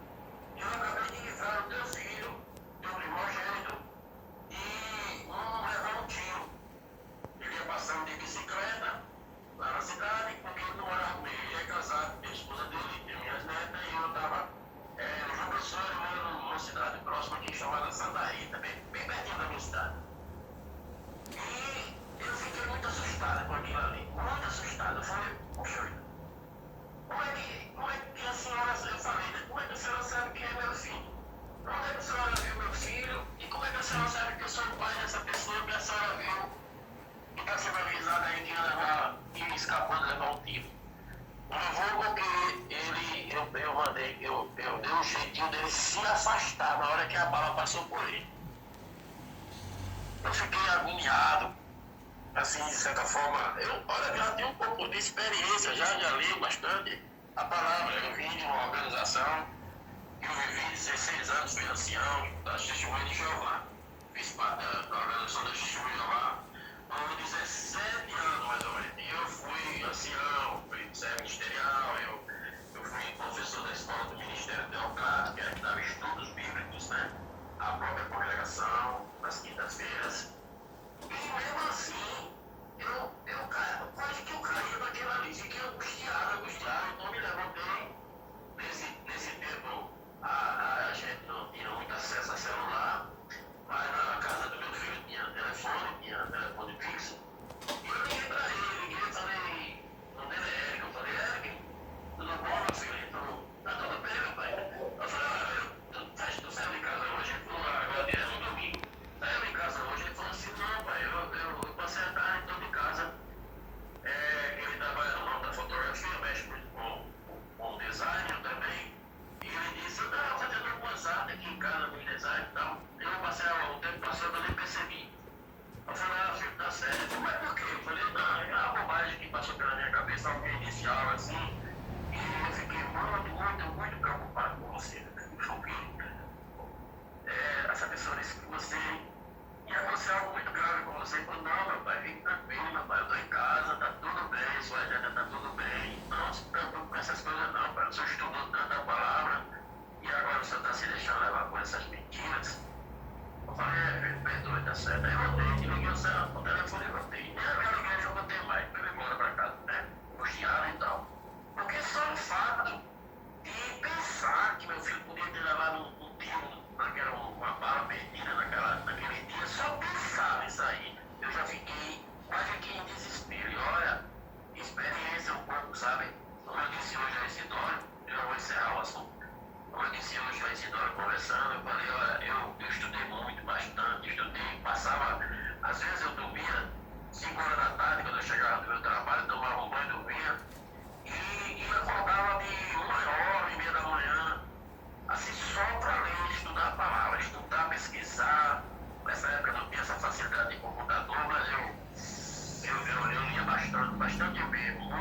eu acabei de livrar o teu filho, teu primogênito, e levou um tiro. Ele ia passando de bicicleta lá na cidade, porque ele não morava comigo, ele é casado, tem a esposa dele, tem minhas netas, e eu estava no João Pessoa, eu moro numa cidade próxima aqui chamada Santa Rita, bem pertinho da minha cidade. E eu fiquei muito assustado com aquilo ali, muito assustado. Eu falei, poxa vida, como é que a senhora, eu falei, né? Como é que a senhora sabe quem é meu filho? Onde é que a senhora viu meu filho? E como é que a senhora sabe que eu sou o pai dessa pessoa que a senhora viu? Que está sendo avisada aí que ia levar, que escapou de levar um tiro. Não vou porque eu dei um jeitinho dele se afastar na hora que a bala passou por ele. Eu fiquei agoniado, assim, de certa forma. Olha, já tenho um pouco de experiência, já li bastante a palavra. Eu vim de uma organização que eu vivi 16 anos, fui ancião da Testemunha de Jeová. Fiz parte da organização da Testemunha de Jeová por 17 anos, mais ou menos. E eu fui ancião, fui ministerial, eu fui professor da escola do Ministério Teocrático, que dava estudos bíblicos, né? A própria congregação, nas quintas-feiras. E mesmo assim, quase que eu caí naquela ali, fiquei angustiado, então me levantei. Nesse tempo, a gente não tinha muito acesso a celular, mas na casa do meu filho tinha telefone fixo. E eu liguei para ele, falei,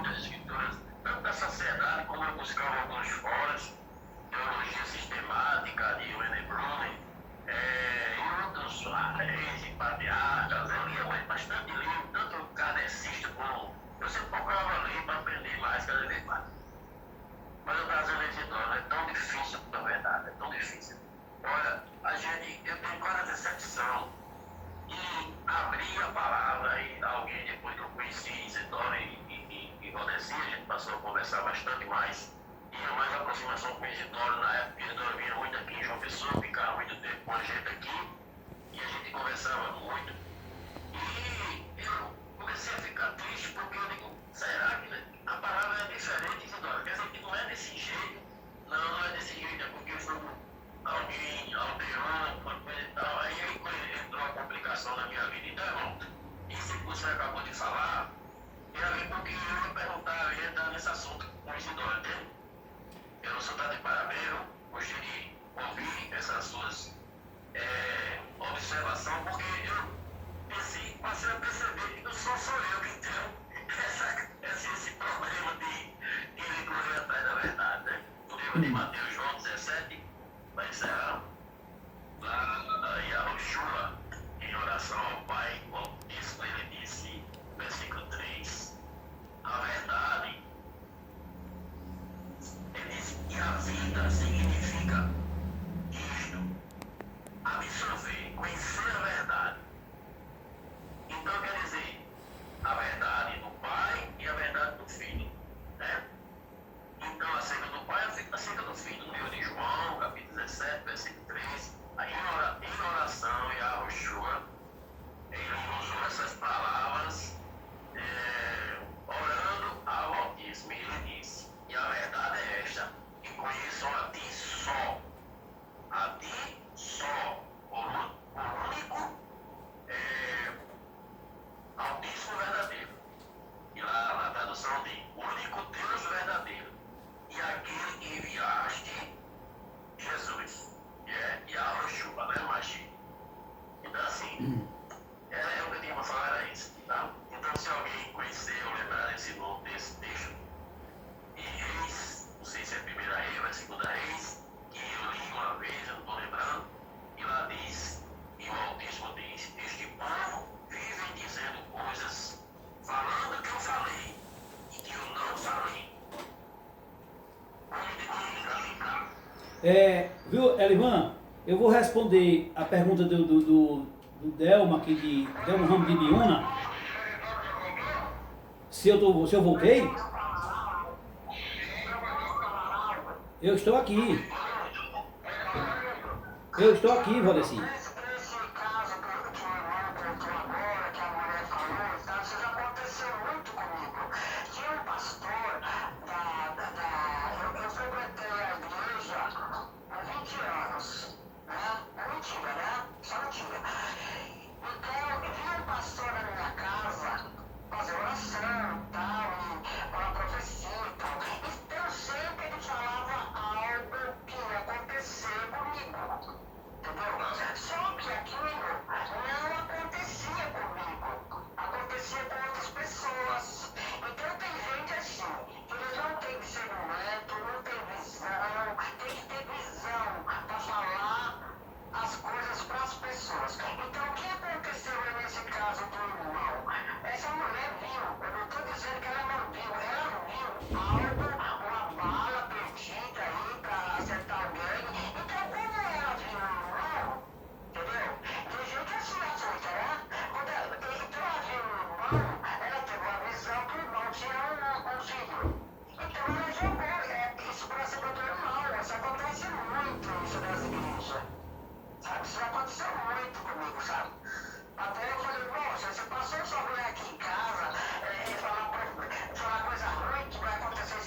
muitas escrituras, tanto da sociedade como eu buscava alguns fóruns, teologia sistemática de Wayne Bruner, e outros reis e patriarcas. Eu lia bastante livro, tanto kardecista como. Eu sempre procurava ler para aprender mais, cada vez mais. Mas o Brasil é tão difícil, na verdade, é tão difícil. Olha, eu tenho quase decepção e abrir a palavra e alguém, depois que eu conheci Isidoro e Valdeci, a gente passou a conversar bastante mais. Tinha mais aproximação com Isidoro na época, que Isidoro vinha muito aqui em João Pessoa, ficava muito tempo com a gente aqui, e a gente conversava muito. E eu comecei a ficar triste porque eu digo, será que a palavra é diferente, Isidoro? Quer dizer que não é desse jeito, não é desse jeito, é porque alguém alterou, uma coisa e tal. Aí entrou uma complicação na minha vida. Então, irmão, isso que você acabou de falar, tem a ver com o que eu ia perguntar, eu ia entrar nesse assunto com o Isidoro, entende? Eu não sou de parabéns, eu gostei de ouvir essas suas observações, porque eu passei a perceber que não sou eu que tenho esse problema de ele correr atrás da verdade, né? O livro de Mateus, João 17, vai encerrar lá em Yahushua, em oração ao Pai, como isso ele disse, versículo 3, a verdade. Ele diz que a vida significa isto, absorver, conhecer a verdade. Então quer dizer, a verdade do Pai e a verdade do Filho, né? Então acerca do Pai e acerca do Filho, no livro de João, capítulo 17, versículo 3, em oração e a Yahushua, ele usou essas palavras, orando ao Altíssimo, e ele disse, e a verdade é esta, que conheçam a ti só, o único Altíssimo verdadeiro. E lá na tradução diz, o único Deus verdadeiro, e aquele que enviaste, Jesus, e a Yahushua, né, Magi? Então assim, o que eu tinha para falar era isso, tá? Então se alguém conhecer ou lembrar desse texto, em Reis, não sei se é a primeira Reis ou a segunda Reis, que eu li uma vez, eu não estou lembrando, e lá diz, e o Altíssimo diz, este povo vive dizendo coisas, falando que eu falei, e que eu não falei. Viu, Elivan? Eu vou responder a pergunta do Delma aqui de Delma Ramos de Biúna. Se eu voltei? Eu estou aqui. Eu estou aqui, Valdeci. Nesse caso que o irmão contou agora, que a mulher falou, isso já aconteceu muito comigo. Tinha um pastor eu frequentei a igreja há 20 anos, né? É mentira, né? Só mentira. Então, vinha um pastor na minha casa fazer oração e tal, e uma profecia e tal. Então, sempre ele falava algo que ia acontecer comigo. Entendeu? Só que aquilo não acontecia comigo. Acontecia com outras pessoas. Então tem gente assim, que eles não têm discernimento, não têm visão, tem que ter visão para falar as coisas para as pessoas. Então o que aconteceu nesse caso do irmão? Essa mulher viu, eu não estou dizendo que ela não viu, ela viu algo, uma bala perdida aí para acertar alguém. Então como ela viu o irmão, entendeu? Tem gente assim aceita, né? Então ela viu o irmão, ela teve uma visão que o irmão tinha um filho. Então ela jogou isso para cima do irmão. Isso acontece muito, isso nas igrejas. Sabe? Isso aconteceu muito comigo, sabe? Até eu falei, moça, você passou sua mulher aqui em casa, falar coisa ruim, que vai acontecer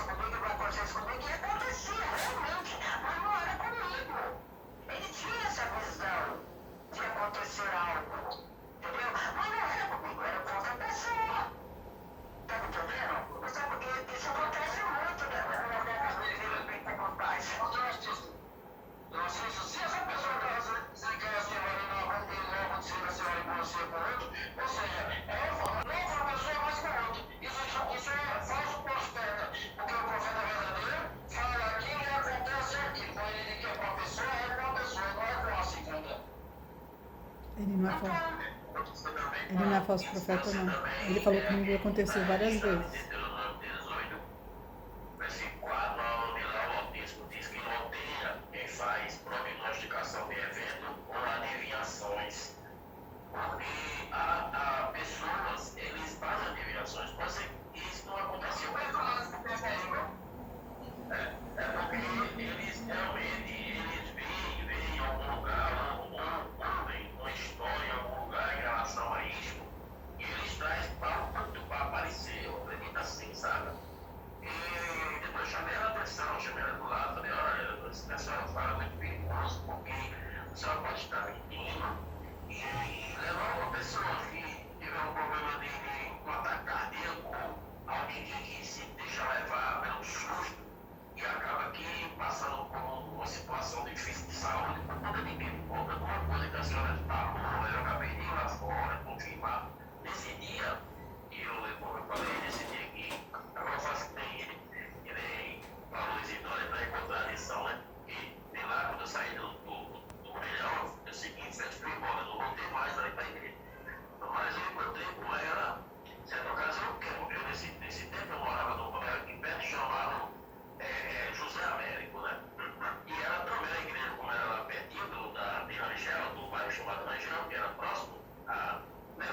Ele não é falso. Aconteceu também Ele não é falso profeta, não. Ele falou comigo que aconteceu várias vezes. Deuteronômio 18, versículo 4, onde lá o Altíssimo diz que não tenha quem faz prognosticação de evento ou adivinhações. Porque há pessoas, eles fazem adivinhações. Pode ser que isso não aconteceu com é porque eles realmente veem em algum lugar, ou ouvem uma história em algum lugar em relação a isso, e eles trazem para o ponto para aparecer, eu acredito assim, sabe? E depois chamei a atenção, chamei ela do lado, falei, olha, esse pessoal fala muito perigoso, porque a senhora pode estar mentindo, e levar uma pessoa que tiver um problema de um ataque cardíaco, alguém que se deixa levar pelo susto, e acaba aqui passando por uma situação difícil de saúde, por conta de quem conta alguma coisa que a senhora falou, eu acabei de ir lá fora, confirmar. Nesse dia, que como eu falei, nesse dia aqui, agora faz que tem ele falou isso, então ele está em contradição, né? E de lá, quando eu saí do milhão, eu segui em frente para ir embora, não voltei mais ali para a igreja. Mas eu encontrei com ela, certa ocasião, porque nesse tempo eu morava num bairro aqui perto chamado José Américo, né? E ela também, a igreja, como era lá pertinho de Rangel, do bairro chamado Rangel, que era próximo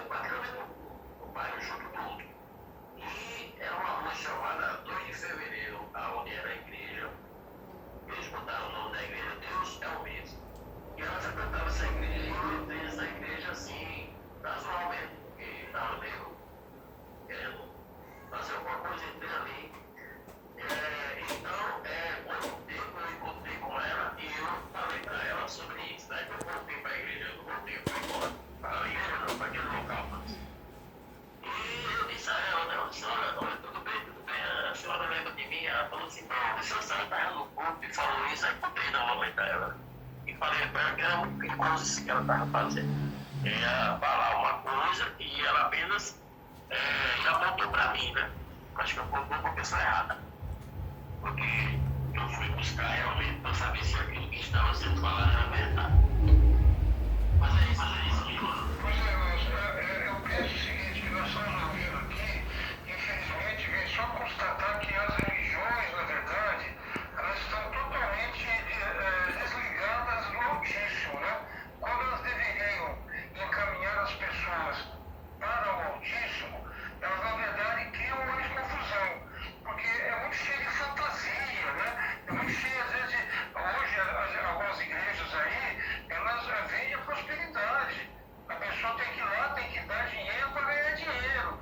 praticamente o bairro junto do outro. E era uma rua chamada 2 de Fevereiro, onde era a igreja. Eles botaram o nome da igreja, Deus é o mesmo. E ela frequentava essa igreja, e eu entrei nessa igreja assim, casualmente, porque estava meio querendo fazer alguma coisa, entrei ali. Então, muito tempo eu encontrei com ela e eu falei para ela sobre isso. Daí eu voltei para a igreja, eu voltei, eu fui embora. Para a igreja não, para aquele local. E eu disse a ela, né, eu disse, olha, tudo bem, a senhora lembra de mim? Ela falou assim, não, a senhora estava no corpo e falou isso, aí contei novamente a ela. E falei para ela que era muito perigoso isso que ela estava fazendo. Ela falar uma coisa e ela apenas já apontou para mim, né? Acho que eu apontou para a pessoa errada. Porque eu fui buscar realmente para saber se aquilo que estava sendo falado era verdade. Mas é isso, Pois é, eu penso o seguinte, que nós estamos ouvindo aqui, infelizmente, vem só constatar que as religiões, na verdade, elas estão totalmente desligadas do Altíssimo, né? Quando elas deveriam encaminhar as pessoas para o Altíssimo, elas, na verdade, criam uma grande confusão, porque é muito cheio de fantasia, né? É muito cheio, às vezes, hoje, algumas igrejas aí, elas vendem a prosperidade. A pessoa tem que ir lá, tem que dar dinheiro para ganhar dinheiro.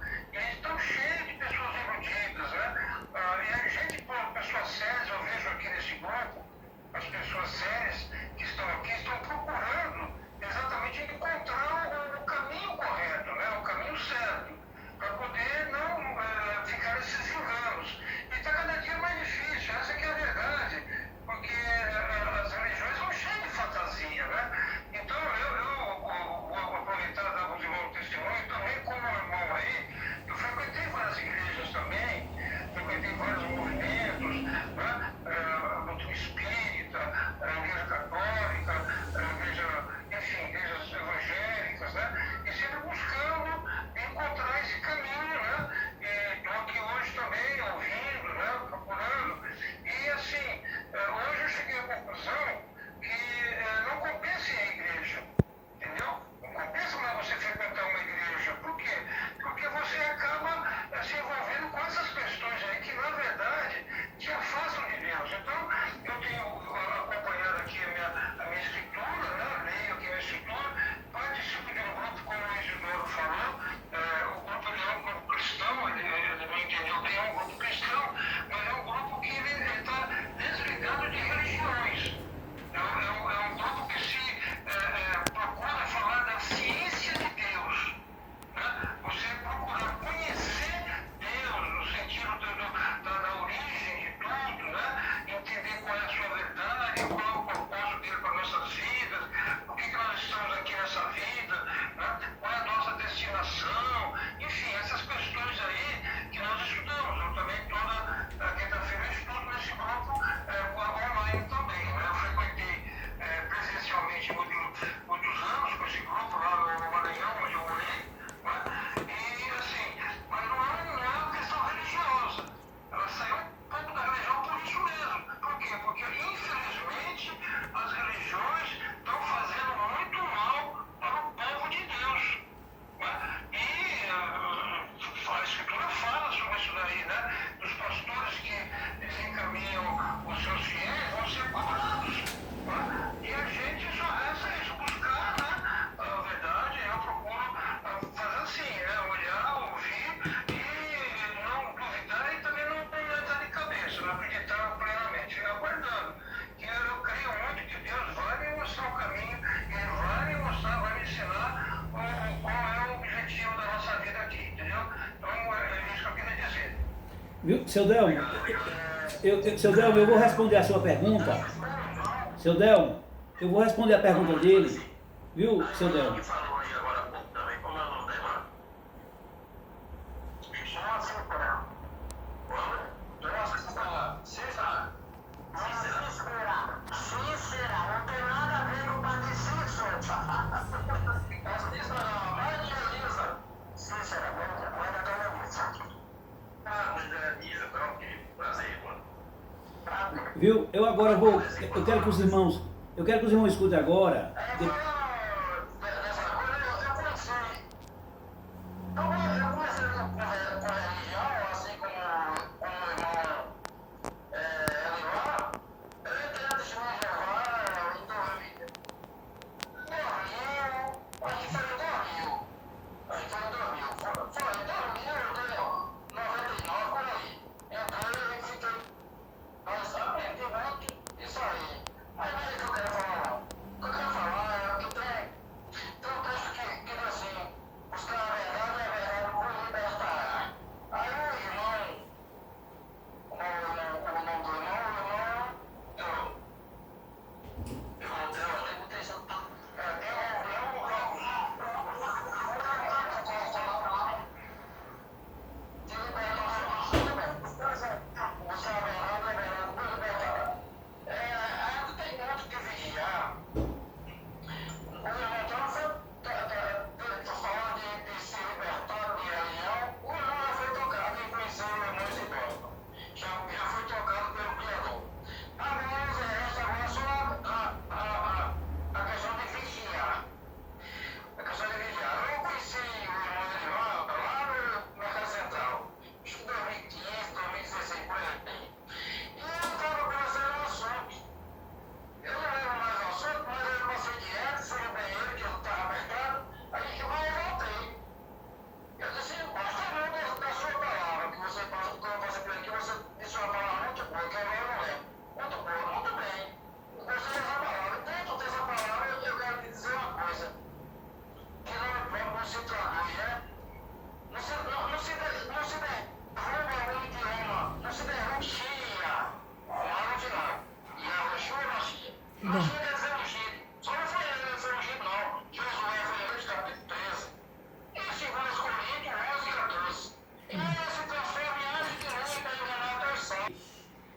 Viu, seu Delmo? Seu Delmo, eu vou responder a sua pergunta. Seu Delmo, eu vou responder a pergunta dele. Viu, seu Delmo? Que falou aí agora há pouco também, como é o nome dela? Cícera. Cícera. Cícera, não tem nada a ver com o Padre Cícero. É Cícera, não, Maria Elisa. Cícera, mãe da Dona Elisa. Ah, mas é Elisa, tá ok. Prazer, mano. Viu? Eu agora vou. Eu quero que os irmãos escutem agora.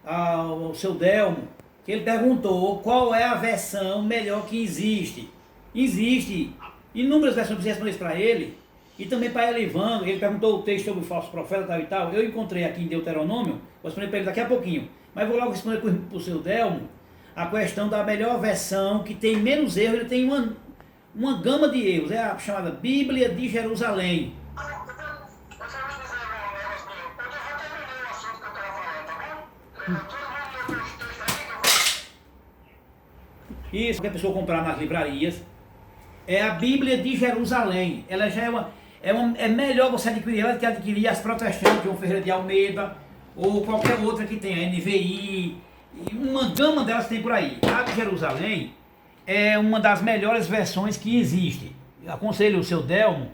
Ao seu Delmo, que ele perguntou qual é a versão melhor que existe. Existe inúmeras versões, você responder isso para ele, e também para Elivando. Ele perguntou o texto sobre o falso profeta tal e tal. Eu encontrei aqui em Deuteronômio, vou responder para ele daqui a pouquinho. Mas vou logo responder para o seu Delmo a questão da melhor versão, que tem menos erros, ele tem uma gama de erros. É a chamada Bíblia de Jerusalém. Isso, que a pessoa comprar nas livrarias, é a Bíblia de Jerusalém. Ela já é melhor você adquirir ela do que adquirir as protestantes, João Ferreira de Almeida, ou qualquer outra que tenha, NVI, e uma gama delas tem por aí. A de Jerusalém é uma das melhores versões que existe. Eu aconselho o seu Delmo,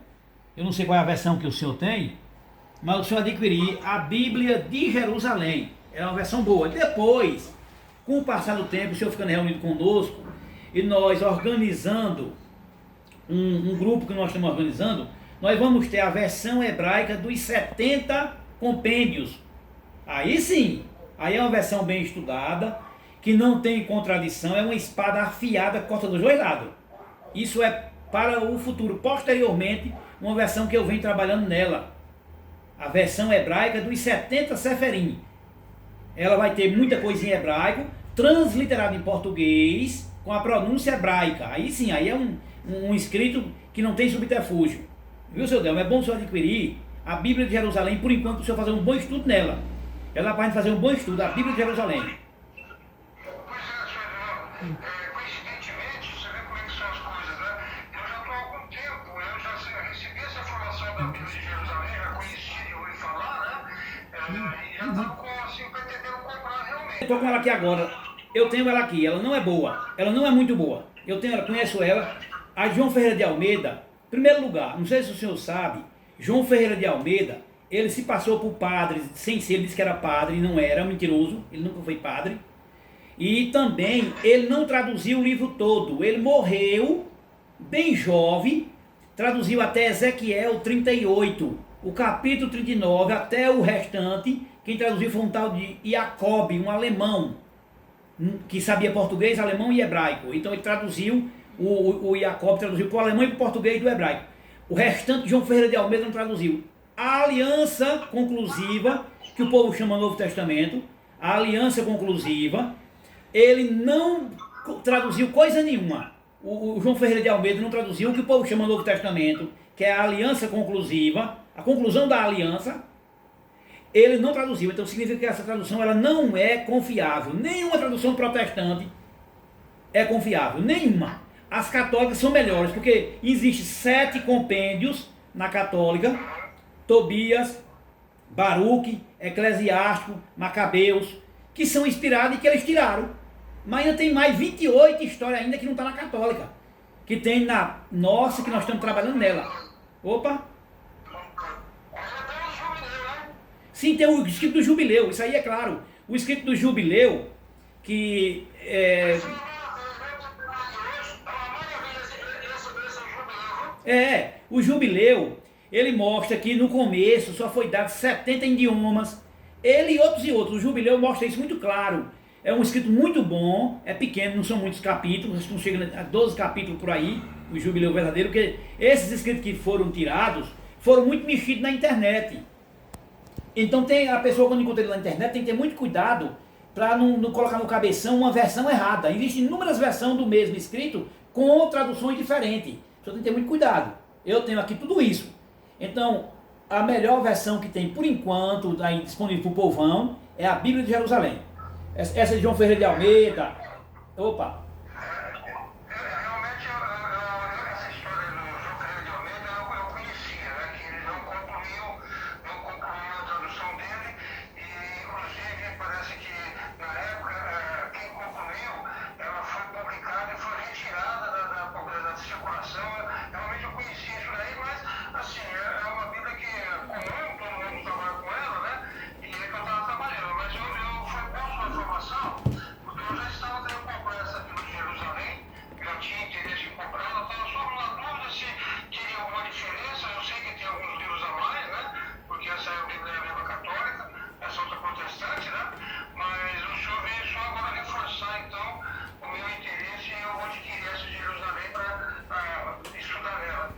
eu não sei qual é a versão que o senhor tem, mas o senhor adquirir a Bíblia de Jerusalém. É uma versão boa. Depois, com o passar do tempo, o senhor ficando reunido conosco, e nós organizando um grupo que nós estamos organizando, nós vamos ter a versão hebraica dos 70 compêndios. Aí sim, aí é uma versão bem estudada, que não tem contradição, é uma espada afiada, corta dos dois lados. Isso é para o futuro. Posteriormente, uma versão que eu venho trabalhando nela, a versão hebraica dos 70 seferim. Ela vai ter muita coisa em hebraico, transliterado em português, com a pronúncia hebraica. Aí sim, aí é um escrito que não tem subterfúgio. Viu, seu Delmo? É bom o senhor adquirir a Bíblia de Jerusalém, por enquanto o senhor fazer um bom estudo nela. Ela vai fazer um bom estudo, a Bíblia de Jerusalém. Coincidentemente, você vê como é que são as coisas, né? Eu já estou há algum tempo, eu já recebi essa informação da Bíblia de Jerusalém, já conheci e ouvi falar, né? E já estava assim, pretendendo comprar realmente. Estou com ela aqui agora. Eu tenho ela aqui, ela não é boa, ela não é muito boa. Eu tenho ela, conheço ela. A João Ferreira de Almeida, em primeiro lugar, não sei se o senhor sabe, João Ferreira de Almeida ele se passou por padre, sem ser, ele disse que era padre, não era, mentiroso, ele nunca foi padre. E também ele não traduziu o livro todo, ele morreu bem jovem, traduziu até Ezequiel 38, o capítulo 39 até o restante. Quem traduziu foi um tal de Jacob, um alemão, que sabia português, alemão e hebraico. Então ele traduziu, o Jacob traduziu para o alemão e para o português e do hebraico. O restante, João Ferreira de Almeida não traduziu. A aliança conclusiva, que o povo chama Novo Testamento, a aliança conclusiva, ele não traduziu coisa nenhuma. O João Ferreira de Almeida não traduziu o que o povo chama Novo Testamento, que é a aliança conclusiva, a conclusão da aliança. Ele não traduziu, então significa que essa tradução ela não é confiável. Nenhuma tradução protestante é confiável, nenhuma. As católicas são melhores, porque existe 7 compêndios na católica: Tobias, Baruque, Eclesiástico, Macabeus, que são inspirados e que eles tiraram. Mas ainda tem mais 28 histórias ainda que não está na católica, que tem na nossa, que nós estamos trabalhando nela. Opa! Sim, tem o escrito do jubileu, isso aí é claro. O escrito do jubileu, que o jubileu, ele mostra que no começo só foi dado 70 idiomas. Ele e outros. O jubileu mostra isso muito claro. É um escrito muito bom, é pequeno, não são muitos capítulos, não chega a 12 capítulos por aí, o jubileu verdadeiro, porque esses escritos que foram tirados foram muito mexidos na internet. Então a pessoa, quando encontra ele na internet, tem que ter muito cuidado para não colocar no cabeção uma versão errada. Existem inúmeras versões do mesmo escrito com traduções diferentes. Então tem que ter muito cuidado. Eu tenho aqui tudo isso. Então, a melhor versão que tem por enquanto, aí, disponível para o povão, é a Bíblia de Jerusalém. Essa de João Ferreira de Almeida. Opa! Realmente, essa história do João Ferreira de Almeida eu conhecia, né? Que ele não concluiu a tradução dele, e inclusive parece que na época quem concluiu, ela foi publicada e foi retirada da circulação. Realmente eu conhecia isso daí, mas assim, é uma Bíblia que é comum, todo mundo trabalha com ela, né? E é que eu estava trabalhando, mas eu foi bom sua informação, porque eu já estava querendo comprar essa Bíblia de Jerusalém, eu tinha interesse em comprar, ela estava só na dúvida se teria alguma diferença. Eu sei que tem alguns livros a mais, né? Porque essa é a Bíblia católica, essa outra protestante, né? Mas o senhor veio só agora reforçar, então, o meu interesse, e eu vou adquirir essa de Jerusalém para estudar ela.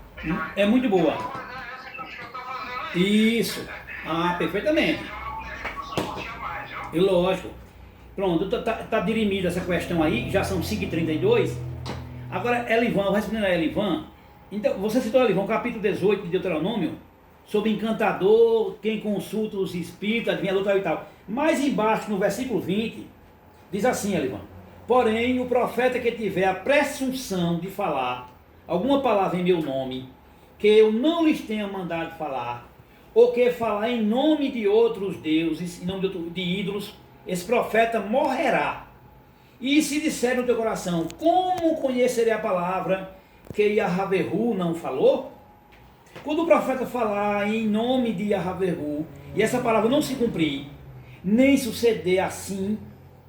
É muito boa. Essa que o senhor está fazendo aí. Isso. Ah, perfeitamente. E lógico. Pronto, tá dirimida essa questão aí, já são 5h32. Agora, Elivan, vou respondendo a Elivan. Então, você citou, Elivan, capítulo 18 de Deuteronômio, sobre encantador, quem consulta os espíritos, adivinhador, tal e tal. Mais embaixo, no versículo 20, diz assim, Elivan: porém, o profeta que tiver a presunção de falar alguma palavra em meu nome, que eu não lhes tenha mandado falar, ou que falar em nome de outros deuses, em nome de ídolos, esse profeta morrerá. E se disser no teu coração, como conhecerei a palavra que Yahvéhu não falou? Quando o profeta falar em nome de Yahvéhu, e essa palavra não se cumprir, nem suceder assim,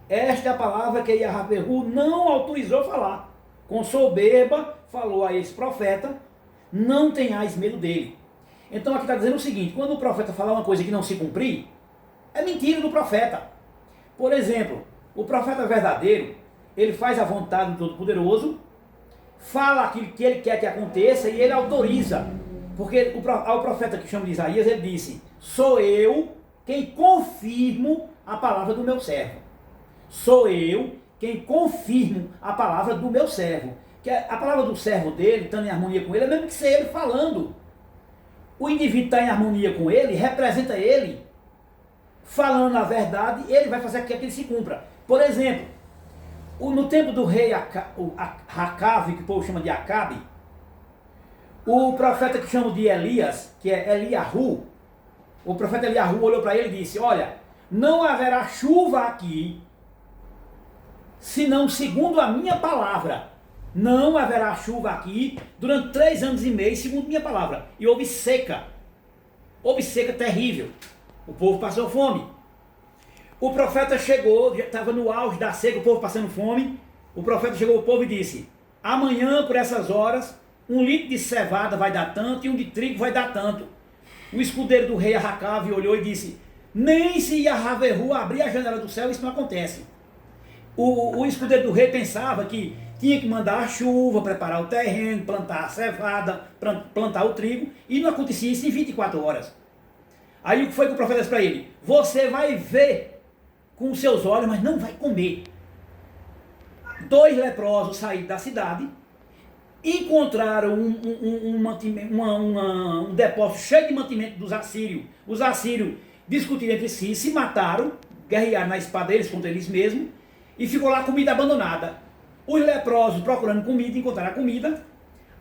esta é a palavra que Yahvéhu não autorizou falar. Com soberba falou a esse profeta, não tenhais medo dele. Então aqui está dizendo o seguinte: quando o profeta falar uma coisa que não se cumprir, é mentira do profeta. Por exemplo, o profeta verdadeiro, ele faz a vontade do Todo-Poderoso, fala aquilo que ele quer que aconteça e ele autoriza. Porque ao profeta que chama de Isaías, ele disse: sou eu quem confirmo a palavra do meu servo. Sou eu quem confirmo a palavra do meu servo. Que a palavra do servo dele, estando em harmonia com ele, é mesmo que ser ele falando. O indivíduo está em harmonia com ele, representa ele, falando a verdade, ele vai fazer que aquilo se cumpra. Por exemplo, no tempo do rei Acabe, que o povo chama de Acabe, o profeta que chama de Elias, que é Eliahu, o profeta Eliahu olhou para ele e disse: olha, não haverá chuva aqui, senão segundo a minha palavra. Não haverá chuva aqui durante 3 anos e meio, segundo minha palavra. E houve seca. houve seca terrível. O povo passou fome. O profeta chegou, já estava no auge da seca, o povo passando fome. O profeta chegou ao povo e disse: amanhã, por essas horas, 1 litro de cevada vai dar tanto e 1 de trigo vai dar tanto. O escudeiro do rei Acabe olhou e disse: nem se Yahvé-hu abrir a janela do céu, isso não acontece. O escudeiro do rei pensava que tinha que mandar a chuva, preparar o terreno, plantar a cevada, plantar o trigo, e não acontecia isso em 24 horas. Aí o que foi que o profeta disse para ele? Você vai ver com os seus olhos, mas não vai comer. 2 leprosos saíram da cidade, encontraram um depósito cheio de mantimento dos assírios. Os assírios discutiram entre si, se mataram, guerrearam na espada deles contra eles mesmos, e ficou lá comida abandonada. Os leprosos procurando comida, encontraram a comida,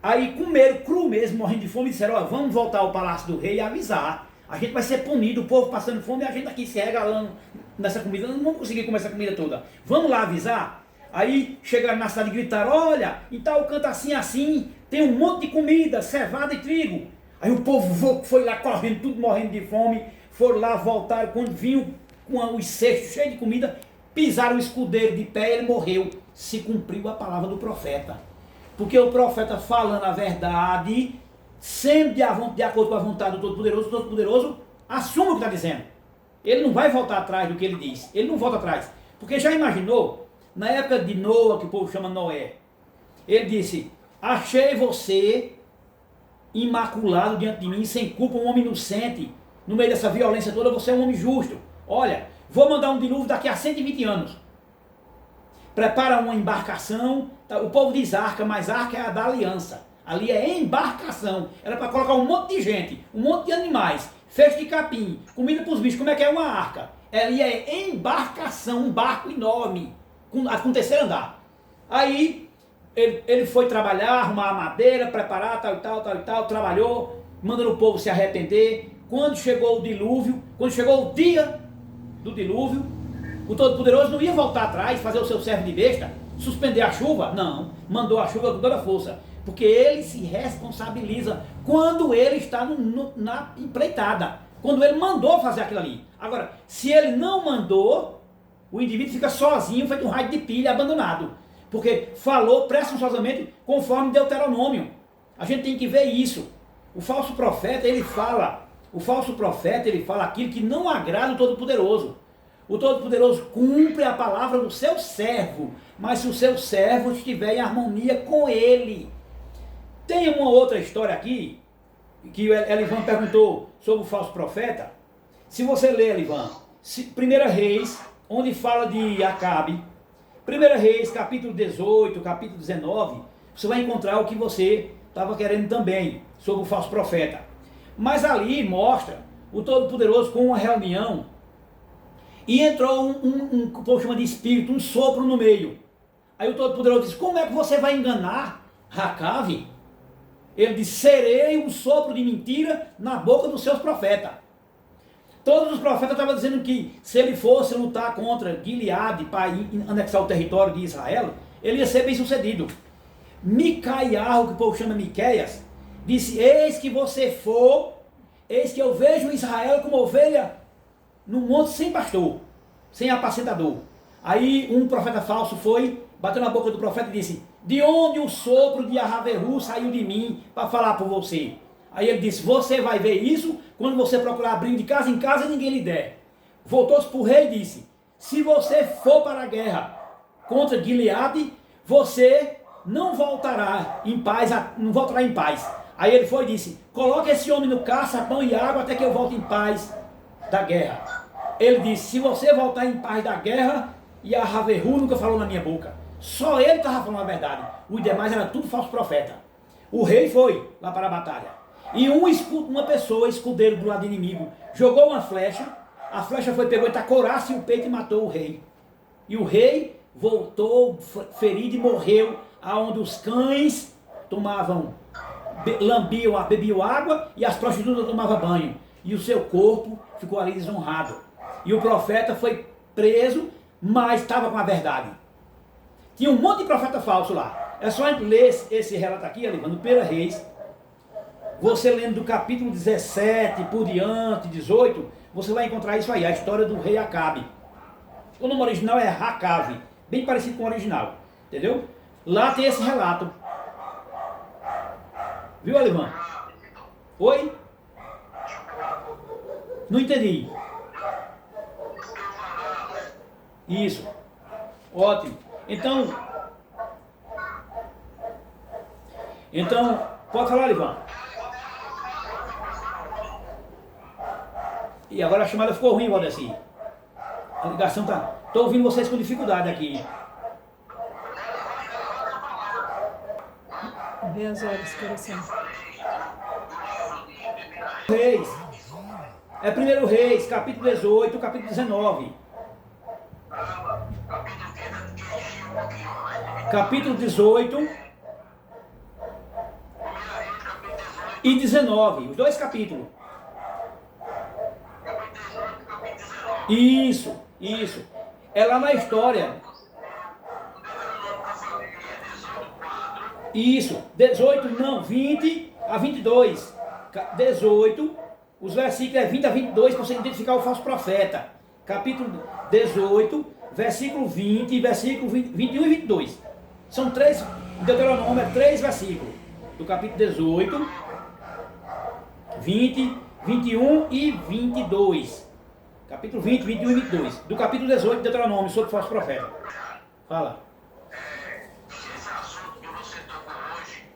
aí comeram cru mesmo, morrendo de fome, e disseram: ó, vamos voltar ao palácio do rei e avisar, a gente vai ser punido, o povo passando fome, e a gente aqui se regalando nessa comida, não vamos conseguir comer essa comida toda, vamos lá avisar. Aí chegaram na cidade e gritaram: olha, em tal canto assim, assim, tem um monte de comida, cevada e trigo. Aí o povo foi lá correndo, tudo morrendo de fome, foram lá, voltaram, quando vinham com os cestos cheios de comida, pisaram o escudeiro de pé e ele morreu. Se cumpriu a palavra do profeta. Porque o profeta, falando a verdade, sempre de acordo com a vontade do Todo-Poderoso, o Todo-Poderoso assume o que está dizendo. Ele não vai voltar atrás do que ele diz. Ele não volta atrás. Porque já imaginou, na época de Noa, que o povo chama Noé, ele disse: achei você imaculado diante de mim, sem culpa, um homem inocente. No meio dessa violência toda, você é um homem justo. Olha, vou mandar um dilúvio daqui a 120 anos. Prepara uma embarcação. O povo diz arca, mas arca é a da aliança. Ali é embarcação. Era para colocar um monte de gente, um monte de animais, feixe de capim, comida para os bichos. Como é que é uma arca? Ali é embarcação, um barco enorme, com terceiro andar. Aí ele foi trabalhar, arrumar a madeira, preparar, tal e tal, trabalhou, mandando o povo se arrepender. Quando chegou o dilúvio, quando chegou o dia do dilúvio, o Todo-Poderoso não ia voltar atrás, fazer o seu servo de besta, suspender a chuva. Não, mandou a chuva com toda a força. Porque ele se responsabiliza quando ele está na empreitada. Quando ele mandou fazer aquilo ali. Agora, se ele não mandou, o indivíduo fica sozinho, feito um raio de pilha, abandonado. Porque falou presunçosamente conforme Deuteronômio. A gente tem que ver isso. O falso profeta, ele fala aquilo que não agrada o Todo-Poderoso. O Todo-Poderoso cumpre a palavra do seu servo, mas se o seu servo estiver em harmonia com ele. Tem uma outra história aqui, que o Elivan perguntou sobre o falso profeta. Se você ler, Elivan, 1 Reis, onde fala de Acabe, 1 Reis, capítulo 18, capítulo 19, você vai encontrar o que você estava querendo também, sobre o falso profeta. Mas ali mostra o Todo-Poderoso com uma reunião, e entrou o povo chama de espírito, um sopro no meio. Aí o Todo-Poderoso disse: como é que você vai enganar Acabe? Ele disse: serei um sopro de mentira na boca dos seus profetas. Todos os profetas estavam dizendo que se ele fosse lutar contra Gileade para anexar o território de Israel, ele ia ser bem sucedido. Micaiah, que o povo chama Miqueias, disse: eis que você for, eis que eu vejo Israel como ovelha num monte sem pastor, sem apacentador. Aí um profeta falso foi, bateu na boca do profeta e disse: de onde o sopro de Yahvé-hu saiu de mim para falar por você? Aí ele disse: você vai ver isso quando você procurar abrindo de casa em casa e ninguém lhe der. Voltou-se para o rei e disse: se você for para a guerra contra Gileade, você não voltará em paz, Aí ele foi e disse: coloque esse homem no caça, pão e água até que eu volte em paz da guerra. Ele disse: se você voltar em paz da guerra, Yahvé-hu nunca falou na minha boca. Só ele estava falando a verdade. Os demais eram tudo falso profeta. O rei foi lá para a batalha. E uma pessoa, escudeiro do lado inimigo, jogou uma flecha. A flecha pegou e tacorasse o peito e matou o rei. E o rei voltou ferido e morreu, aonde os cães bebiam água e as prostitutas tomavam banho. E o seu corpo ficou ali desonrado. E o profeta foi preso, mas estava com a verdade. Tinha um monte de profeta falso lá. É só a gente ler esse relato aqui, ali, no 1 Reis, Você lendo do capítulo 17 por diante, 18, você vai encontrar isso aí, a história do rei Acabe. O nome original é Acabe, bem parecido com o original, entendeu? Lá tem esse relato. Viu, Alivan? Oi? Não entendi. Isso. Ótimo. Então, pode falar, Alivan. E agora a chamada ficou ruim, Valdeci. A ligação tá... Estou ouvindo vocês com dificuldade aqui. Vê as horas, coração. Reis. É 1 Reis, capítulo 18, capítulo 19. Capítulo 18 e 19. Os dois capítulos. Isso. É lá na história. Isso. 18, não, 20 a 22. 18, os versículos é 20 a 22 para você identificar o falso profeta. Capítulo 18, versículo 20, versículo 21 e 22. São três, Deuteronômio é 3 versículos. Do capítulo 18, 20, 21 e 22. Capítulo 20, 21 e 22. Do capítulo 18 de Deuteronômio, sobre o falso profeta. Fala. Esse assunto que você tocou hoje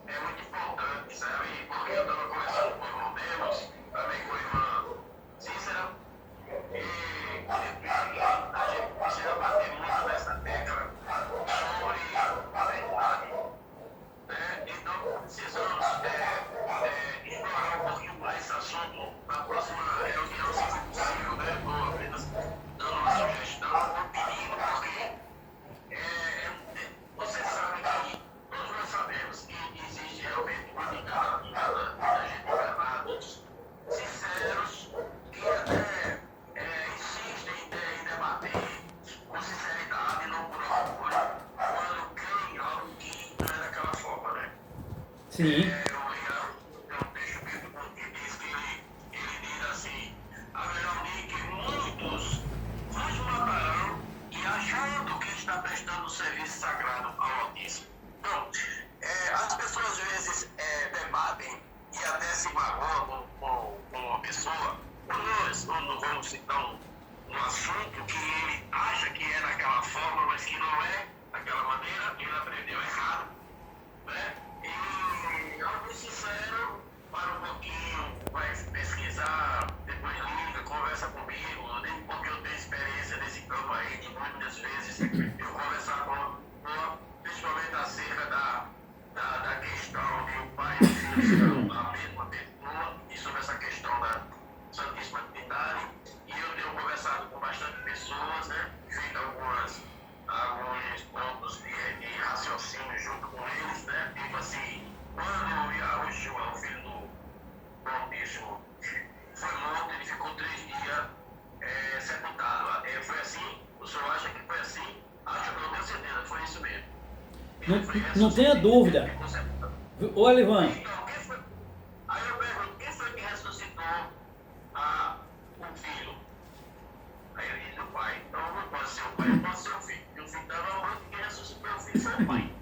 é muito importante, sabe? Porque eu estava conversando com o irmão Deus, também com a irmã Cícera, e a gente precisa bater muito nessa tecla sobre a verdade. Então, precisamos explorar um pouquinho mais esse assunto na próxima reunião, se for possível, né? Ou apenas dando uma sugestão, um pedido, porque você sabe que todos nós sabemos que existe realmente uma muita gente enganados, sinceros, que até insistem em debater com sinceridade, não por orgulho, quando creem em algo que não é daquela forma, né? Sim. Tem um texto bíblico que diz que ele diz assim: haverá um dia que muitos vos matarão e achando que está prestando serviço sagrado ao Altíssimo. Bom, as pessoas às vezes debatem e até se magoam com uma pessoa, quando vamos citar um assunto que ele acha que é daquela forma, mas que não é daquela maneira, ele aprendeu errado, né? E algo sincero, para um pouquinho, vai pesquisar, depois liga, conversa comigo, porque eu tenho experiência nesse campo aí, de muitas vezes eu conversar principalmente acerca da questão de o pai e o filho serão a mesma pessoa, e sobre essa questão da Santíssima Trindade, e eu tenho conversado com bastante pessoas, né, feito alguns pontos de raciocínio junto com eles, né, tipo assim, quando Yahushua, o filho do Altíssimo, foi morto, ele ficou 3 dias sepultado. Foi assim? O senhor acha que foi assim? Acho que não tenho certeza, foi isso mesmo. Não tenha dúvida. Ô, Alivan. Então, aí eu pergunto, quem foi que ressuscitou o filho? Aí ele diz o pai. Então não pode ser o pai, não pode ser o filho. E o filho estava morto e quem ressuscitou o filho foi o pai.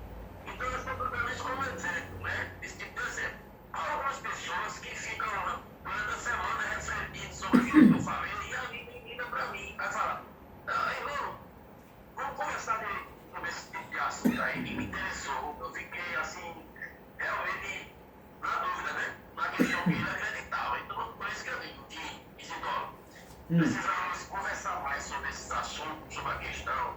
Então eu estou dando isso como exemplo, né? Esse tipo de exemplo. Há algumas pessoas que ficam durante a semana refletindo sobre aquilo que eu falei e alguém liga para mim. Aí fala, irmão, vamos conversar sobre esse tipo de assunto aí que me interessou. Eu fiquei assim, realmente na dúvida, né? Na questão que ele acreditava. Então por isso que eu digo que, Isidoro, precisamos conversar mais sobre esses assuntos, sobre a questão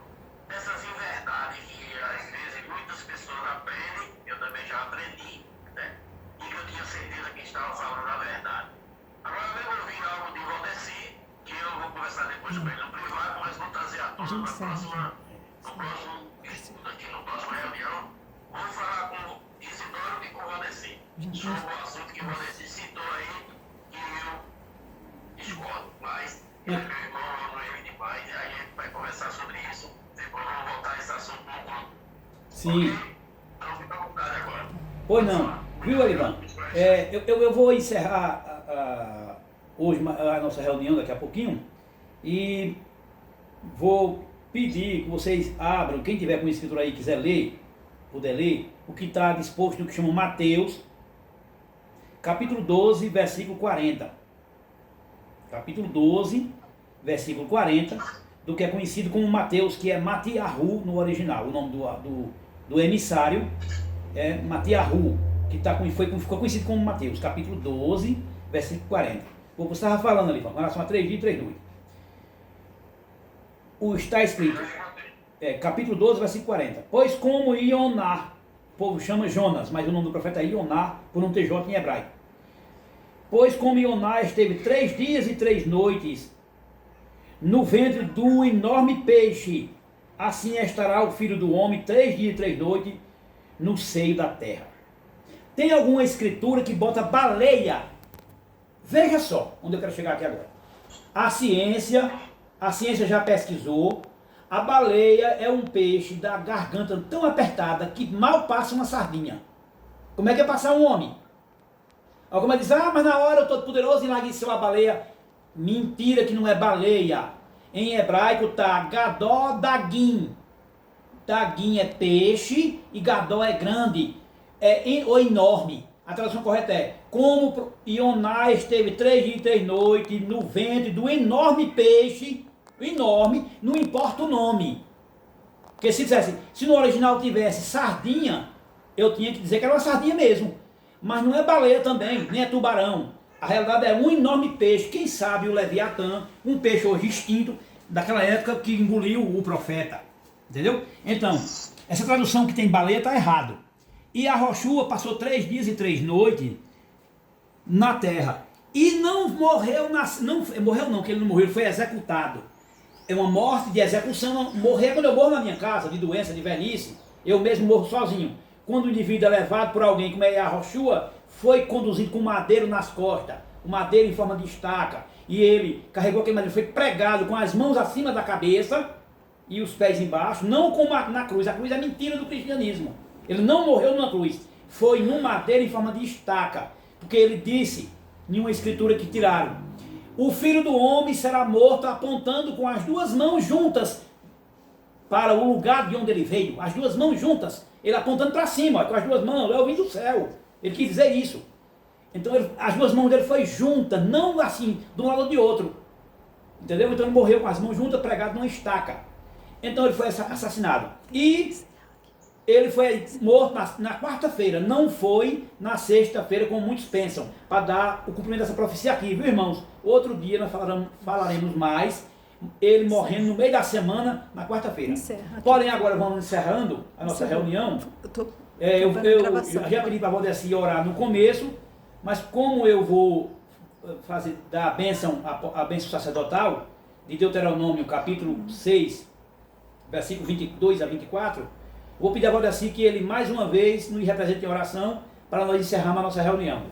dessas inverdades que às vezes muitas pessoas aprendem, eu também já aprendi, né? E que eu tinha certeza que estava falando a verdade. Agora eu ouvi algo de Valdeci, que eu vou conversar depois com ele no privado, mas vou trazer a tona no próximo estudo aqui, no próximo reunião. Vou falar com Isidoro e com Valdeci sobre o assunto que Valdeci citou aí, que eu discordo, mas meu irmão ama ele demais, e aí a gente vai conversar sobre isso. Depois vamos voltar a esse assunto no grupo. Sim. Então fica à vontade agora. Pois não. Viu, Alivan? Eu vou encerrar hoje a nossa reunião daqui a pouquinho e vou pedir que vocês abram, quem tiver com a escritura aí quiser ler, puder ler, o que está disposto no que chama Mateus, capítulo 12, versículo 40. Capítulo 12, versículo 40, do que é conhecido como Mateus, que é Matiahu no original. O nome do emissário é Matiahu, que ficou conhecido como Mateus, capítulo 12, versículo 40. Como você estava falando ali, com relação a 3 dias e 3 noites. Está escrito, capítulo 12, versículo 40. Pois como Ioná, o povo chama Jonas, mas o nome do profeta é Ioná, por não ter J em hebraico. Pois como Ioná esteve 3 dias e 3 noites no ventre do enorme peixe, assim estará o Filho do Homem 3 dias e 3 noites no seio da terra. Tem alguma escritura que bota baleia? Veja só onde eu quero chegar aqui agora. A ciência já pesquisou. A baleia é um peixe da garganta tão apertada que mal passa uma sardinha. Como é que é passar um homem? Alguma diz, mas na hora eu estou poderoso e enlagueceu a baleia. Mentira, que não é baleia. Em hebraico está gadó dagim. Dagim é peixe e gadó é grande, ou enorme. A tradução correta é, como Ioná esteve 3 dias e 3 noites no ventre do enorme peixe, enorme, não importa o nome. Porque se no original tivesse sardinha, eu tinha que dizer que era uma sardinha mesmo. Mas não é baleia também, nem é tubarão. A realidade é um enorme peixe, quem sabe o Leviatã, um peixe hoje extinto, daquela época que engoliu o profeta. Entendeu? Então, essa tradução que tem baleia está errado. E a Roshua passou 3 dias e 3 noites na terra. E não morreu, morreu não, que ele não morreu, ele foi executado. É uma morte de execução. Morrer quando eu morro na minha casa, de doença, de velhice. Eu mesmo morro sozinho. Quando o indivíduo é levado por alguém, como é a Roshua, foi conduzido com madeiro nas costas, um madeiro em forma de estaca, e ele carregou aquele madeiro, foi pregado com as mãos acima da cabeça e os pés embaixo, não como na cruz. A cruz é mentira do cristianismo. Ele não morreu numa cruz, foi num madeiro em forma de estaca, porque ele disse, em uma escritura que tiraram, o Filho do Homem será morto apontando com as 2 mãos juntas para o lugar de onde ele veio, as 2 mãos juntas, ele apontando para cima, com as 2 mãos, eu vim do céu, ele quis dizer isso. Então as 2 mãos dele foi juntas, não assim, de um lado ou de outro, entendeu? Então ele morreu com as mãos juntas, pregado numa estaca. Então ele foi assassinado, e ele foi morto na quarta-feira, não foi na sexta-feira, como muitos pensam, para dar o cumprimento dessa profecia aqui, viu, irmãos? Outro dia nós falaremos mais, ele morrendo no meio da semana, na quarta-feira. Porém, agora vamos encerrando a nossa reunião. Eu já pedi para a Valdeci orar no começo, mas como eu vou dar a bênção sacerdotal, de Deuteronômio, capítulo 6, versículo 22 a 24, vou pedir a Valdeci que ele mais uma vez nos represente em oração para nós encerrarmos a nossa reunião.